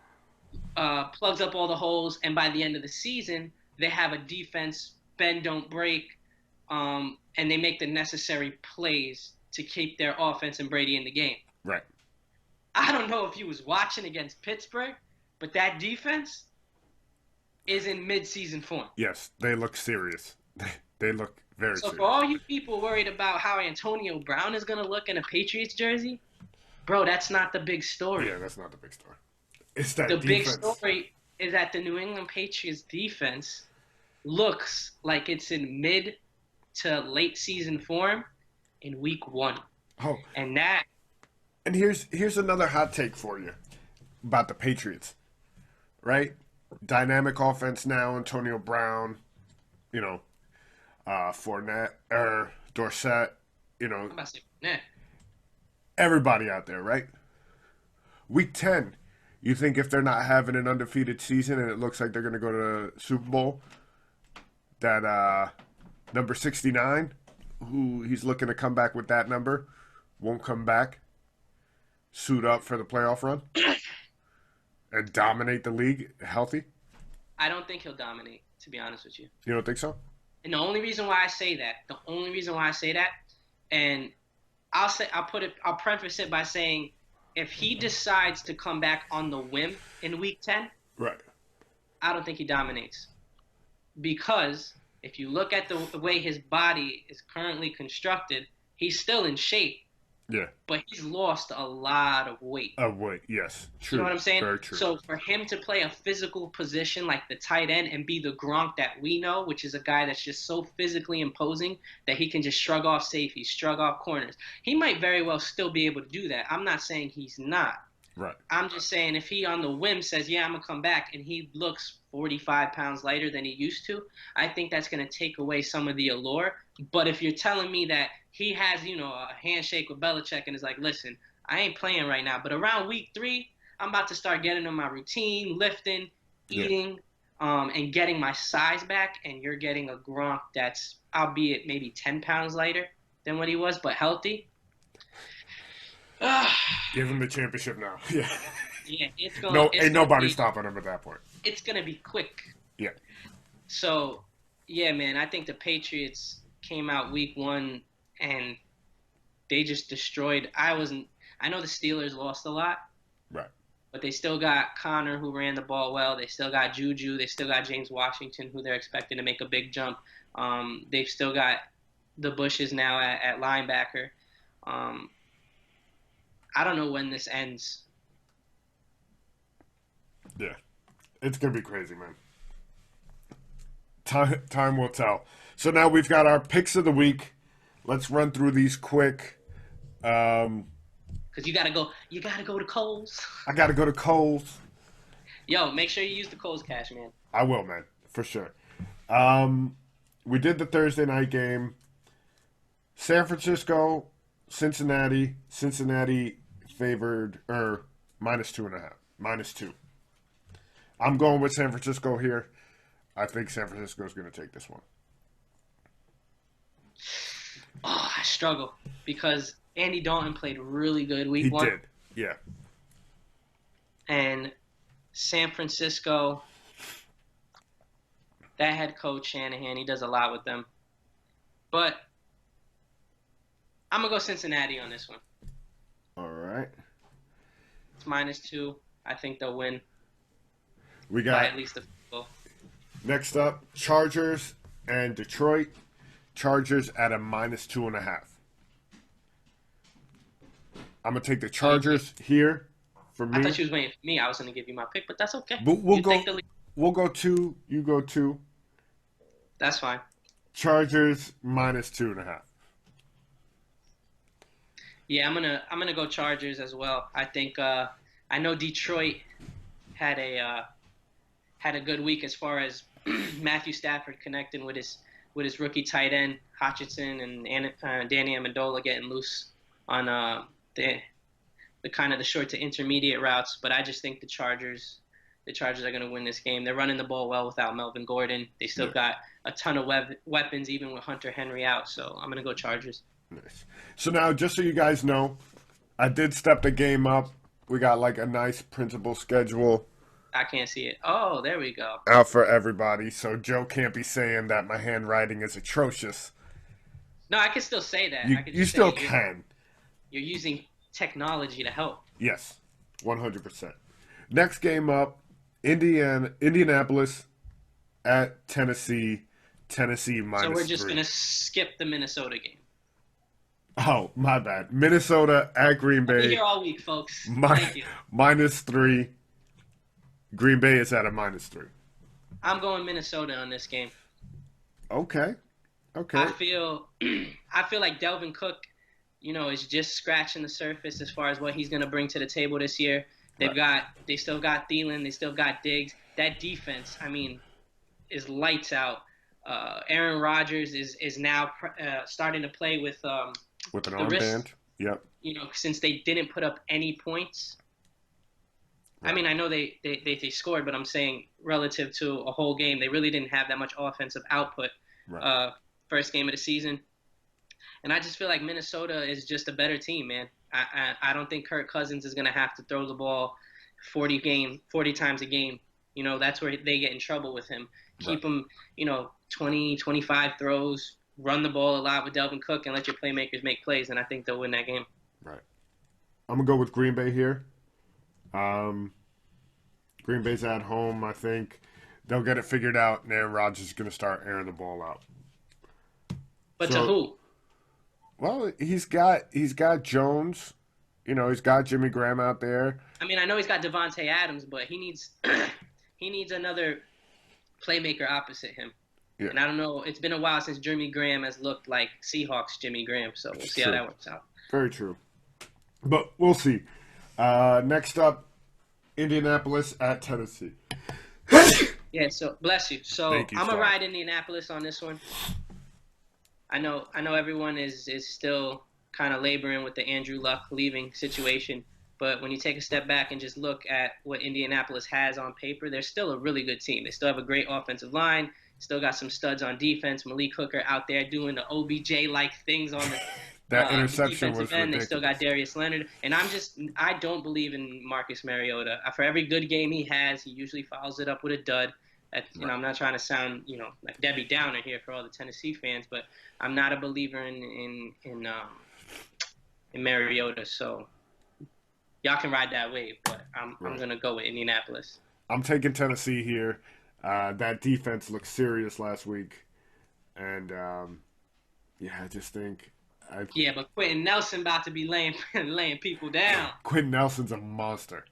plugs up all the holes, and by the end of the season, they have a defense, bend, don't break, and they make the necessary plays to keep their offense and Brady in the game. Right. I don't know if you was watching against Pittsburgh, but that defense is in mid-season form. Yes, they look serious. They look very So for serious. all you people worried about how Antonio Brown is going to look in a Patriots jersey, bro, that's not the big story. Yeah, that's not the big story. It's that The big defense. story is that the New England Patriots defense looks like it's in mid to late season form in week 1. Oh, And that, and here's another hot take for you about the Patriots. Right? Dynamic offense now. Antonio Brown. You know, Fournette or Dorsett. You know, I'm about to say, nah, everybody out there. Right? Week 10. You think if they're not having an undefeated season and it looks like they're going to go to the Super Bowl, that number 69, who he's looking to come back with that number, won't come back, suit up for the playoff run, and dominate the league healthy? I don't think he'll dominate, to be honest with you. You don't think so? And the only reason why I say that, and I'll preface it by saying, if he decides to come back on the whim in week 10, Right. I don't think he dominates. Because if you look at the way his body is currently constructed, he's still in shape, Yeah. but he's lost a lot of weight. Wait. Yes. True. You know what I'm saying? Very true. So for him to play a physical position like the tight end and be the Gronk that we know, which is a guy that's just so physically imposing that he can just shrug off safeties, shrug off corners, he might very well still be able to do that. I'm not saying he's not. Right. I'm just saying if he on the whim says, yeah, I'm going to come back, and he looks 45 pounds lighter than he used to, I think that's going to take away some of the allure. But if you're telling me that he has, a handshake with Belichick and is like, listen, I ain't playing right now, but around week 3, I'm about to start getting in my routine, lifting, eating, and getting my size back, and you're getting a Gronk that's, albeit maybe 10 pounds lighter, than what he was, but healthy. Ah, Give him the championship now. Yeah. yeah, No, it's ain't gonna nobody be stopping him at that point. it's gonna be quick. Yeah. So, yeah, man, I think the Patriots came out week 1 and they just destroyed. I know the Steelers lost a lot, Right. but they still got Connor, who ran the ball well. They still got Juju. They still got James Washington, who they're expecting to make a big jump. They've still got the Bushes now at linebacker. Um, I don't know when this ends. Yeah. It's going to be crazy, man. Time will tell. So now we've got our picks of the week. Let's run through these quick. Cause you gotta go. You gotta go to Kohl's. I got to go to Kohl's. Yo, make sure you use the Kohl's cash, man. I will, man, for sure. We did the Thursday night game. San Francisco, Cincinnati. Cincinnati favored -2.5, -2. I'm going with San Francisco here. I think San Francisco is going to take this one. Oh, I struggle because Andy Dalton played really good week He 1. did, yeah. And San Francisco, that head coach Shanahan, he does a lot with them. But I'm gonna go Cincinnati on this one. All right. It's -2. I think they'll win We by got at least a field goal. next up Chargers and Detroit. Chargers at a -2.5. I'm gonna take the Chargers here for me. I thought you was waiting for me. I was gonna give you my pick, but that's okay. We'll You go. take the lead. We'll go 2. You go 2. That's fine. Chargers -2.5. Yeah, I'm gonna go Chargers as well. I think I know Detroit had a good week as far as Matthew Stafford connecting with his rookie tight end Hutchinson and Danny Amendola getting loose on the kind of the short to intermediate routes. But I just think the Chargers are going to win this game. They're running the ball well without Melvin Gordon. They still got a ton of weapons even with Hunter Henry out. So I'm going to go Chargers. Nice. So now, just so you guys know, I did step the game up. We got like a nice principal schedule I can't see it. Oh, there we go. out for everybody. So Joe can't be saying that my handwriting is atrocious. No, I can still say that. You, I can you just still say can. You're using technology to help. Yes, 100%. Next game up, Indianapolis at Tennessee. Tennessee -3. So we're just going to skip the Minnesota game. Oh, my bad. Minnesota at Green We're Bay. here all week, folks. Thank you. -3. Green Bay is at a -3. I'm going Minnesota on this game. Okay. I feel like Delvin Cook, is just scratching the surface as far as what he's going to bring to the table this year. They still got Thielen, they still got Diggs. That defense, is lights out. Aaron Rodgers is now starting to play with an the armband. Yep. Since they didn't put up any points. Right. I know they scored, but I'm saying relative to a whole game, they really didn't have that much offensive output. Right. First game of the season. And I just feel like Minnesota is just a better team, man. I don't think Kirk Cousins is going to have to throw the ball 40 times a game. That's where they get in trouble with him. Keep him, 20, 25 throws, run the ball a lot with Delvin Cook, and let your playmakers make plays, and I think they'll win that game. Right. I'm going to go with Green Bay here. Green Bay's at home. I think they'll get it figured out, and Aaron Rodgers is going to start airing the ball out. But to who? Well, he's got Jones. He's got Jimmy Graham out there. I know he's got Devontae Adams, but he needs another playmaker opposite him. Yeah. And I don't know. It's been a while since Jimmy Graham has looked like Seahawks Jimmy Graham, so we'll see how that works out. Very true. But we'll see. Next up, Indianapolis at Tennessee. Yeah, so bless you. So I'm going to ride Indianapolis on this one. I know everyone is still kind of laboring with the Andrew Luck leaving situation. But when you take a step back and just look at what Indianapolis has on paper, they're still a really good team. They still have a great offensive line. Still got some studs on defense. Malik Hooker out there doing the OBJ-like things on That the interception defensive was end. They still got ridiculous. Darius Leonard. And I don't believe in Marcus Mariota. For every good game he has, he usually follows it up with a dud. Right. I'm not trying to sound, like Debbie Downer here for all the Tennessee fans, but I'm not a believer in Mariota. So y'all can ride that wave, but I'm Right. gonna go with Indianapolis. I'm taking Tennessee here. That defense looked serious last week, and yeah, I just think Yeah, but Quentin Nelson about to be laying laying people down. Quentin Nelson's a monster.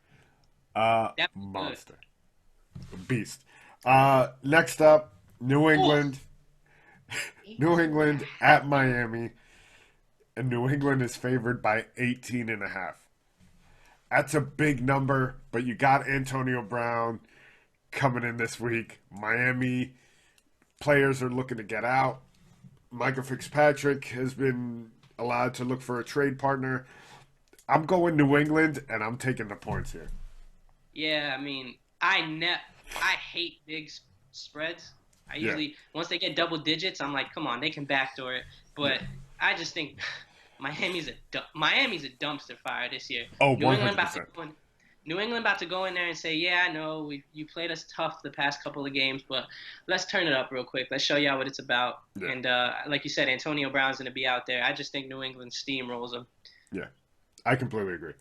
That was good. Monster. A beast. Next up, New England. New England at Miami. And New England is favored by 18.5. That's a big number, but you got Antonio Brown coming in this week. Miami players are looking to get out. Michael Fitzpatrick has been allowed to look for a trade partner. I'm going New England, and I'm taking the points here. Yeah, I mean, I hate big spreads. I Yeah. usually once they get double digits, I'm like, come on, they can backdoor it. But I just think Miami's a dumpster fire this year. Oh, New England about to 100%. go in, New England about to go in there and say, yeah, I know you played us tough the past couple of games, but let's turn it up real quick. Let's show y'all what it's about. Yeah. And like you said, Antonio Brown's going to be out there. I just think New England steamrolls them. Yeah, I completely agree.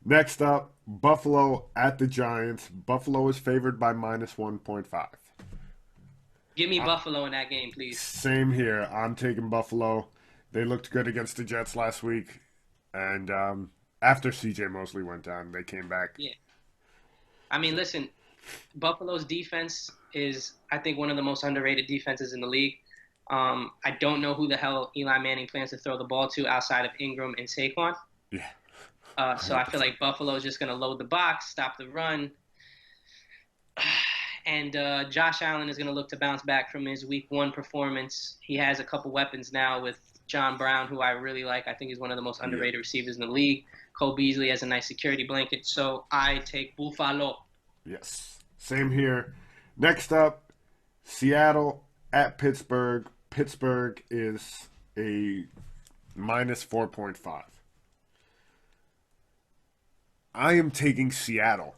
Next up, Buffalo at the Giants. Buffalo is favored by minus 1.5. Give me Buffalo in that game, please. Same here. I'm taking Buffalo. They looked good against the Jets last week. And after CJ Mosley went down, they came back. Yeah. I mean, listen, Buffalo's defense is, I think, one of the most underrated defenses in the league. I don't know who the hell Eli Manning plans to throw the ball to outside of Ingram and Saquon. Yeah. So I feel like Buffalo is just going to load the box, stop the run. And Josh Allen is going to look to bounce back from his week one performance. He has a couple weapons now with John Brown, who I really like. I think he's one of the most underrated receivers in the league. Cole Beasley has a nice security blanket. So I take Buffalo. Yes. Same here. Next up, Seattle at Pittsburgh. Pittsburgh is a minus 4.5. I am taking Seattle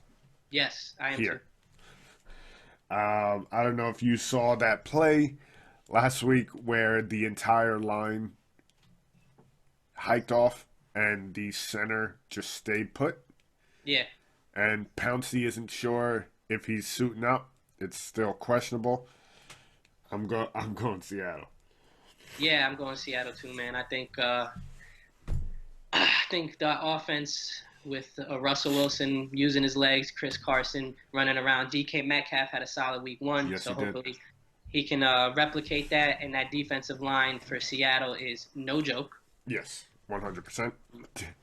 Yes, I am here. too. I don't know if you saw that play last week where the entire line hiked off and the center just stayed put. Yeah. And Pouncey isn't sure if he's suiting up. It's still questionable. I'm going Seattle. Yeah, I'm going Seattle too, man. I think the offense with Russell Wilson using his legs, Chris Carson running around, DK Metcalf had a solid week one, Yes, so he did. hopefully he can replicate that. And that defensive line for Seattle is no joke. Yes, 100%.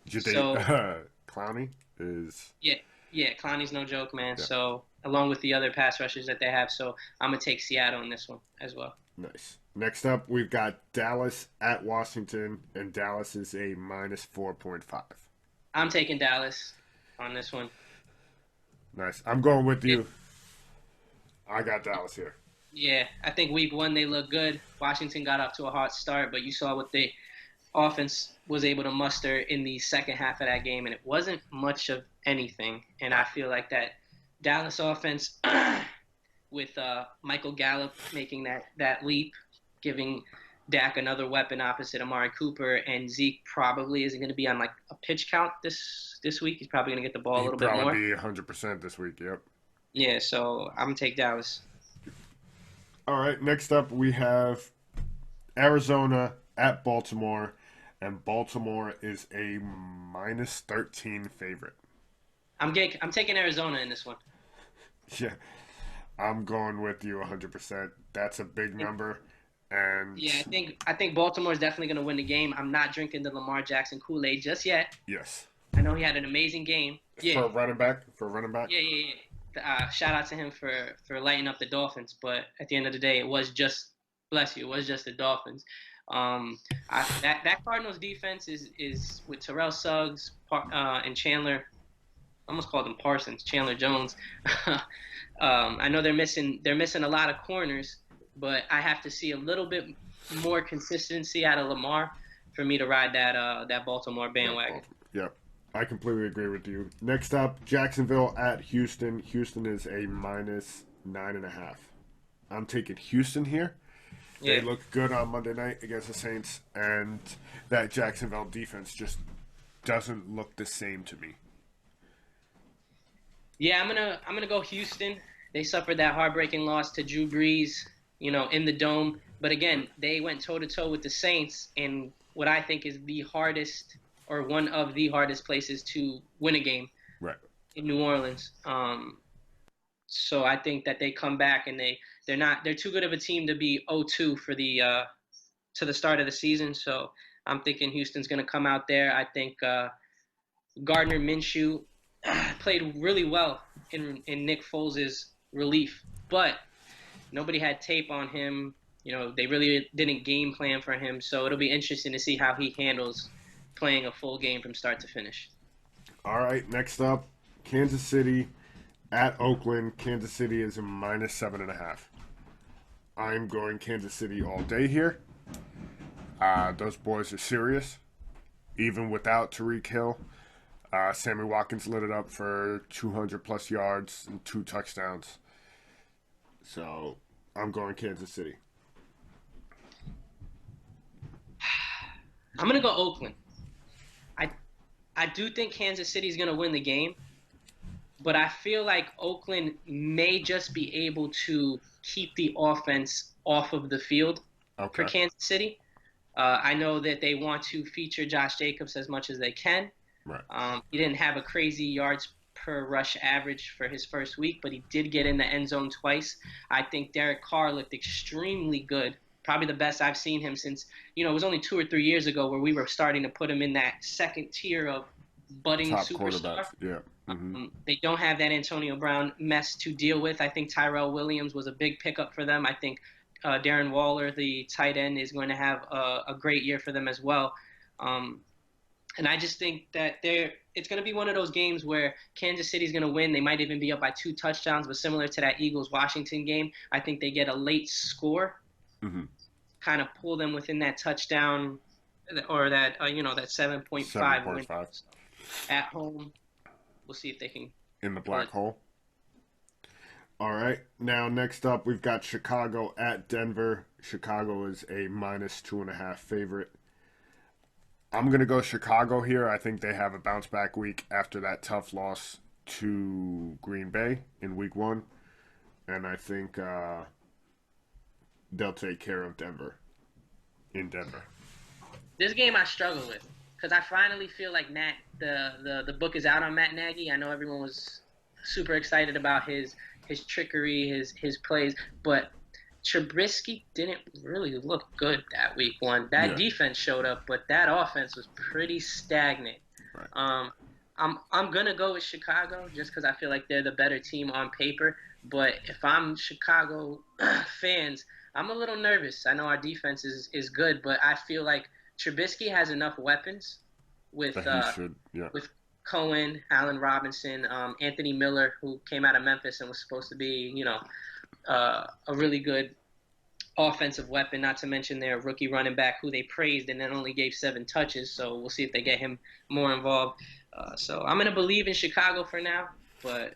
Jade So- Clowney is Yeah, Clowney's no joke, man. Yeah. So along with the other pass rushers that they have, so I'm gonna take Seattle in this one as well. nice. Next up, we've got Dallas at Washington, and Dallas is a minus 4.5. I'm taking Dallas on this one. Nice. I'm going with you. I got Dallas here. Yeah, I think week one they look good. Washington got off to a hot start, but you saw what the offense was able to muster in the second half of that game, and it wasn't much of anything. And I feel like that Dallas offense, with Michael Gallup making that leap, giving Dak another weapon opposite Amari Cooper, and Zeke probably isn't going to be on like a pitch count this week. He's probably going to get the ball a He'd little bit more. probably be 100% this week. Yep. Yeah, so I'm going to take Dallas. All right. Next up, we have Arizona at Baltimore, and Baltimore is a minus 13 favorite. I'm taking Arizona in this one. Yeah. I'm going with you 100%. That's a big number. And Yeah, I think Baltimore is definitely going to win the game. I'm not drinking the Lamar Jackson Kool-Aid just yet. yes. I know he had an amazing game. For Yeah, a running back. yeah. Shout out to him for lighting up the Dolphins. But at the end of the day, it was just the Dolphins. That Cardinals defense is with Terrell Suggs and Chandler almost called him Parsons, Chandler Jones. I know they're missing a lot of corners, but I have to see a little bit more consistency out of Lamar for me to ride that Baltimore bandwagon. Yep. I completely agree with you. Next up, Jacksonville at Houston. Houston is a minus 9.5. I'm taking Houston here. They Yeah. look good on Monday night against the Saints, and that Jacksonville defense just doesn't look the same to me. Yeah, I'm gonna go Houston. They suffered that heartbreaking loss to Drew Brees, in the dome. But again, they went toe to toe with the Saints in what I think is the hardest or one of the hardest places to win a game Right. in New Orleans. So I think that they come back and they're too good of a team to be 0-2 for the to the start of the season. So I'm thinking Houston's gonna come out there. I think Gardner Minshew played really well in Nick Foles' relief, but nobody had tape on him. They really didn't game plan for him, so it'll be interesting to see how he handles playing a full game from start to finish. All right, next up, Kansas City at Oakland. Kansas City is a minus 7.5. I'm going Kansas City all day here. Those boys are serious, even without Tariq Hill. Sammy Watkins lit it up for 200 plus yards and 2 touchdowns. So I'm going Kansas City. I'm gonna go Oakland. I I do think Kansas City's gonna win the game, but I feel like Oakland may just be able to keep the offense off of the field for Okay. Kansas City. I know that they want to feature Josh Jacobs as much as they can. Right. He didn't have a crazy yards per rush average for his first week, but he did get in the end zone twice. I think Derek Carr looked extremely good. Probably the best I've seen him since, it was only 2 or 3 years ago where we were starting to put him in that second tier of budding Top superstar. quarterbacks. Yeah. They don't have that Antonio Brown mess to deal with. I think Tyrell Williams was a big pickup for them. I think Darren Waller, the tight end, is going to have a great year for them as well. And I just think that it's going to be one of those games where Kansas City's going to win. They might even be up by 2 touchdowns, but similar to that Eagles-Washington game, I think they get a late score, Mm-hmm. kind of pull them within that touchdown or that 7.5 win 7.5 at home. We'll see if they can. in the black hole. All right. Now, next up, we've got Chicago at Denver. Chicago is a minus 2.5 favorite. I'm going to go Chicago here. I think they have a bounce back week after that tough loss to Green Bay in week 1. And I think they'll take care of Denver in Denver. This game I struggle with because I finally feel like the book is out on Matt Nagy. I know everyone was super excited about his trickery, his plays, but Trubisky didn't really look good that week 1. That defense showed up, but that offense was pretty stagnant. Right. I'm gonna go with Chicago just because I feel like they're the better team on paper. But if I'm Chicago fans, I'm a little nervous. I know our defense is good, but I feel like Trubisky has enough weapons with But he should, yeah. with Cohen, Allen Robinson, Anthony Miller, who came out of Memphis and was supposed to be, a really good offensive weapon, not to mention their rookie running back who they praised and then only gave 7 touches. So we'll see if they get him more involved. So I'm going to believe in Chicago for now, but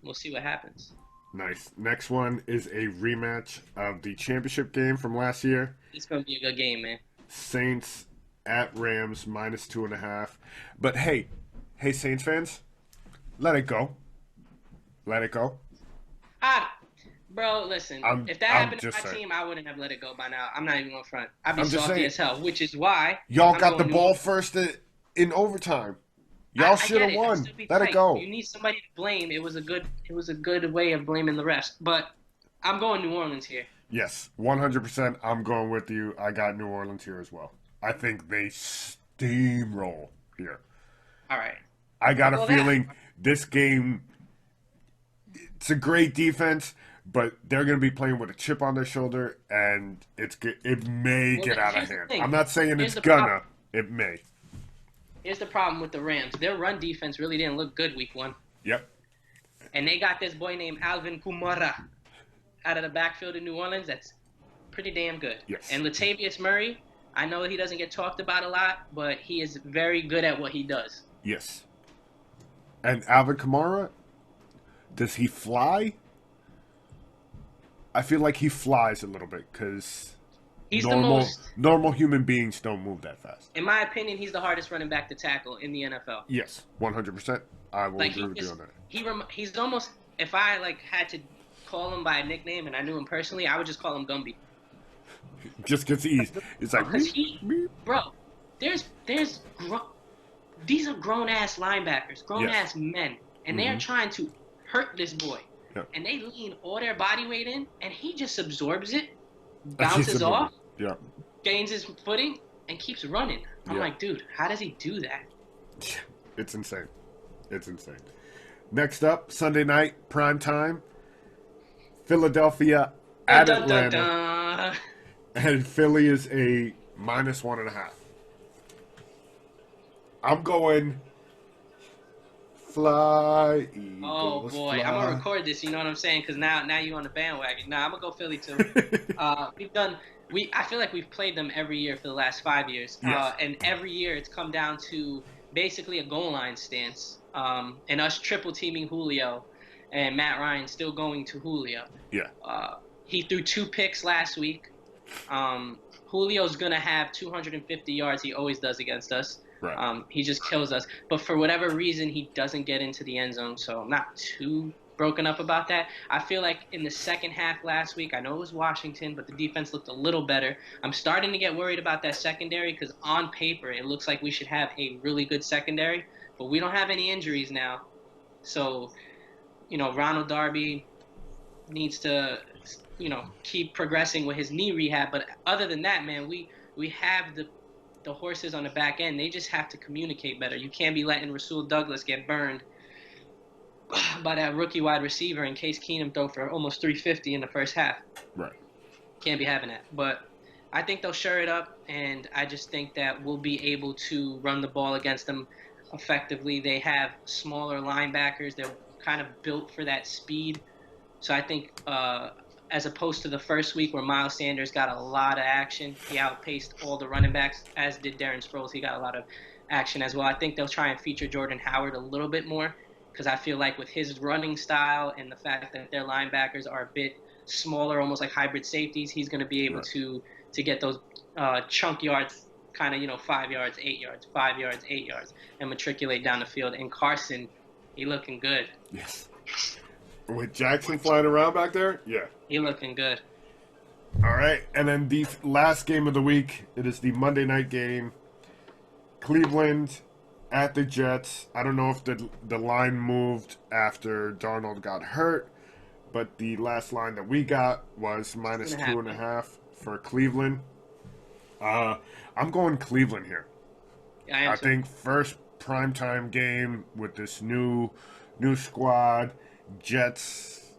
we'll see what happens. Nice. Next one is a rematch of the championship game from last year. It's going to be a good game, man. Saints at Rams minus 2.5. But hey, Saints fans, let it go. Let it go. Bro, listen. If that happened to my team, I wouldn't have let it go by now. I'm not even going to front. I'd be salty as hell, which is why y'all got the ball first in overtime. Y'all should have won. Let it go. You need somebody to blame. It was a good way of blaming the refs. But I'm going New Orleans here. Yes, 100%. I'm going with you. I got New Orleans here as well. I think they steamroll here. All right. I got a feeling this game, it's a great defense, but they're going to be playing with a chip on their shoulder, and it may get out of hand. I'm not saying it's gonna. It may. Here's the problem with the Rams. Their run defense really didn't look good week 1. Yep. And they got this boy named Alvin Kamara out of the backfield in New Orleans. That's pretty damn good. Yes. And Latavius Murray, I know he doesn't get talked about a lot, but he is very good at what he does. Yes. And Alvin Kamara, does he fly? I feel like he flies a little bit because He's the most, normal human beings don't move that fast. in my opinion, he's the hardest running back to tackle in the NFL. Yes, 100%. I will agree with you on that. He's almost, if I like had to call him by a nickname and I knew him personally, I would just call him Gumby. Just gets easy. It's like, Because bro, these are grown ass linebackers, grown ass men, and they are trying to hurt this boy. Yep. And they lean all their body weight in, and he just absorbs it, bounces off, gains his footing, and keeps running. I'm like, dude, how does he do that? It's insane. It's insane. Next up, Sunday night, prime time, Philadelphia at Atlanta. And Philly is a -1.5. I'm going fly, Eagles, oh boy, fly. I'm gonna record this. You know what I'm saying? Because now you on the bandwagon. Nah, I'm gonna go Philly too. I feel like we've played them every year for the last 5 years, and every year it's come down to basically a goal line stance, and us triple teaming Julio, and Matt Ryan still going to Julio. Yeah. He threw 2 picks last week. Julio's gonna have 250 yards. He always does against us. Right. He just kills us. But for whatever reason, he doesn't get into the end zone. So I'm not too broken up about that. I feel like in the second half last week, I know it was Washington, but the defense looked a little better. I'm starting to get worried about that secondary because on paper, it looks like we should have a really good secondary. But we don't have any injuries now. So, Ronald Darby needs to, keep progressing with his knee rehab. But other than that, man, we have the horses on the back end. They just have to communicate better. You can't be letting Rasul Douglas get burned by that rookie wide receiver in Case Keenum throw for almost 350 in the first half. Right. Can't be having that. But I think they'll shore it up, and I just think that we'll be able to run the ball against them effectively. They have smaller linebackers. They're kind of built for that speed. So I think as opposed to the first week where Miles Sanders got a lot of action, he outpaced all the running backs, as did Darren Sproles. He got a lot of action as well. I think they'll try and feature Jordan Howard a little bit more because I feel like with his running style and the fact that their linebackers are a bit smaller, almost like hybrid safeties, he's going to be able to get those chunk yards, kind of, 5 yards, 8 yards, 5 yards, 8 yards, and matriculate down the field. And Carson, he looking good. Yes. With Jackson flying around back there? Yeah. He looking good. All right. And then the last game of the week, it is the Monday night game. Cleveland at the Jets. I don't know if the line moved after Darnold got hurt, but the last line that we got was -2.5 for Cleveland. I'm going Cleveland here. Yeah, I think first primetime game with this new squad. Jets,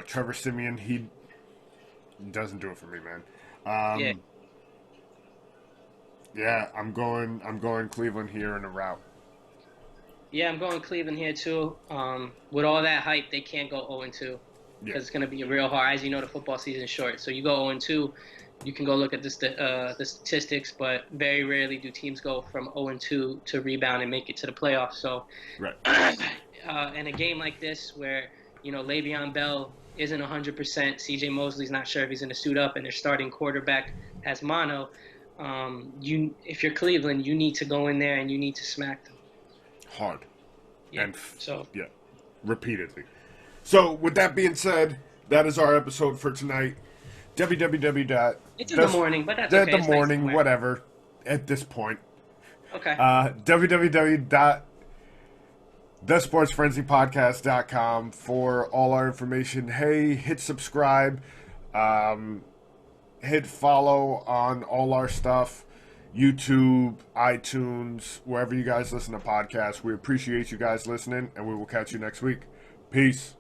Trevor Siemian, he doesn't do it for me, man. Yeah, I'm going Cleveland here in a rout. Yeah, I'm going Cleveland here too. With all that hype, they can't go 0-2 because it's going to be real hard. As you know, the football season's short, so you go 0-2. You can go look at the statistics, but very rarely do teams go from 0-2 to rebound and make it to the playoffs. So, right. In a game like this where, Le'Veon Bell isn't 100%, C.J. Mosley's not sure if he's going to suit up, and their starting quarterback has mono, if you're Cleveland, you need to go in there and you need to smack them. Hard. Yeah. Repeatedly. So, with that being said, that is our episode for tonight. www. It's in the morning, but that's okay. The morning, whatever, at this point. Okay. www.thesportsfrenzypodcast.com for all our information. Hey, hit subscribe. Hit follow on all our stuff. YouTube, iTunes, wherever you guys listen to podcasts. We appreciate you guys listening, and we will catch you next week. Peace.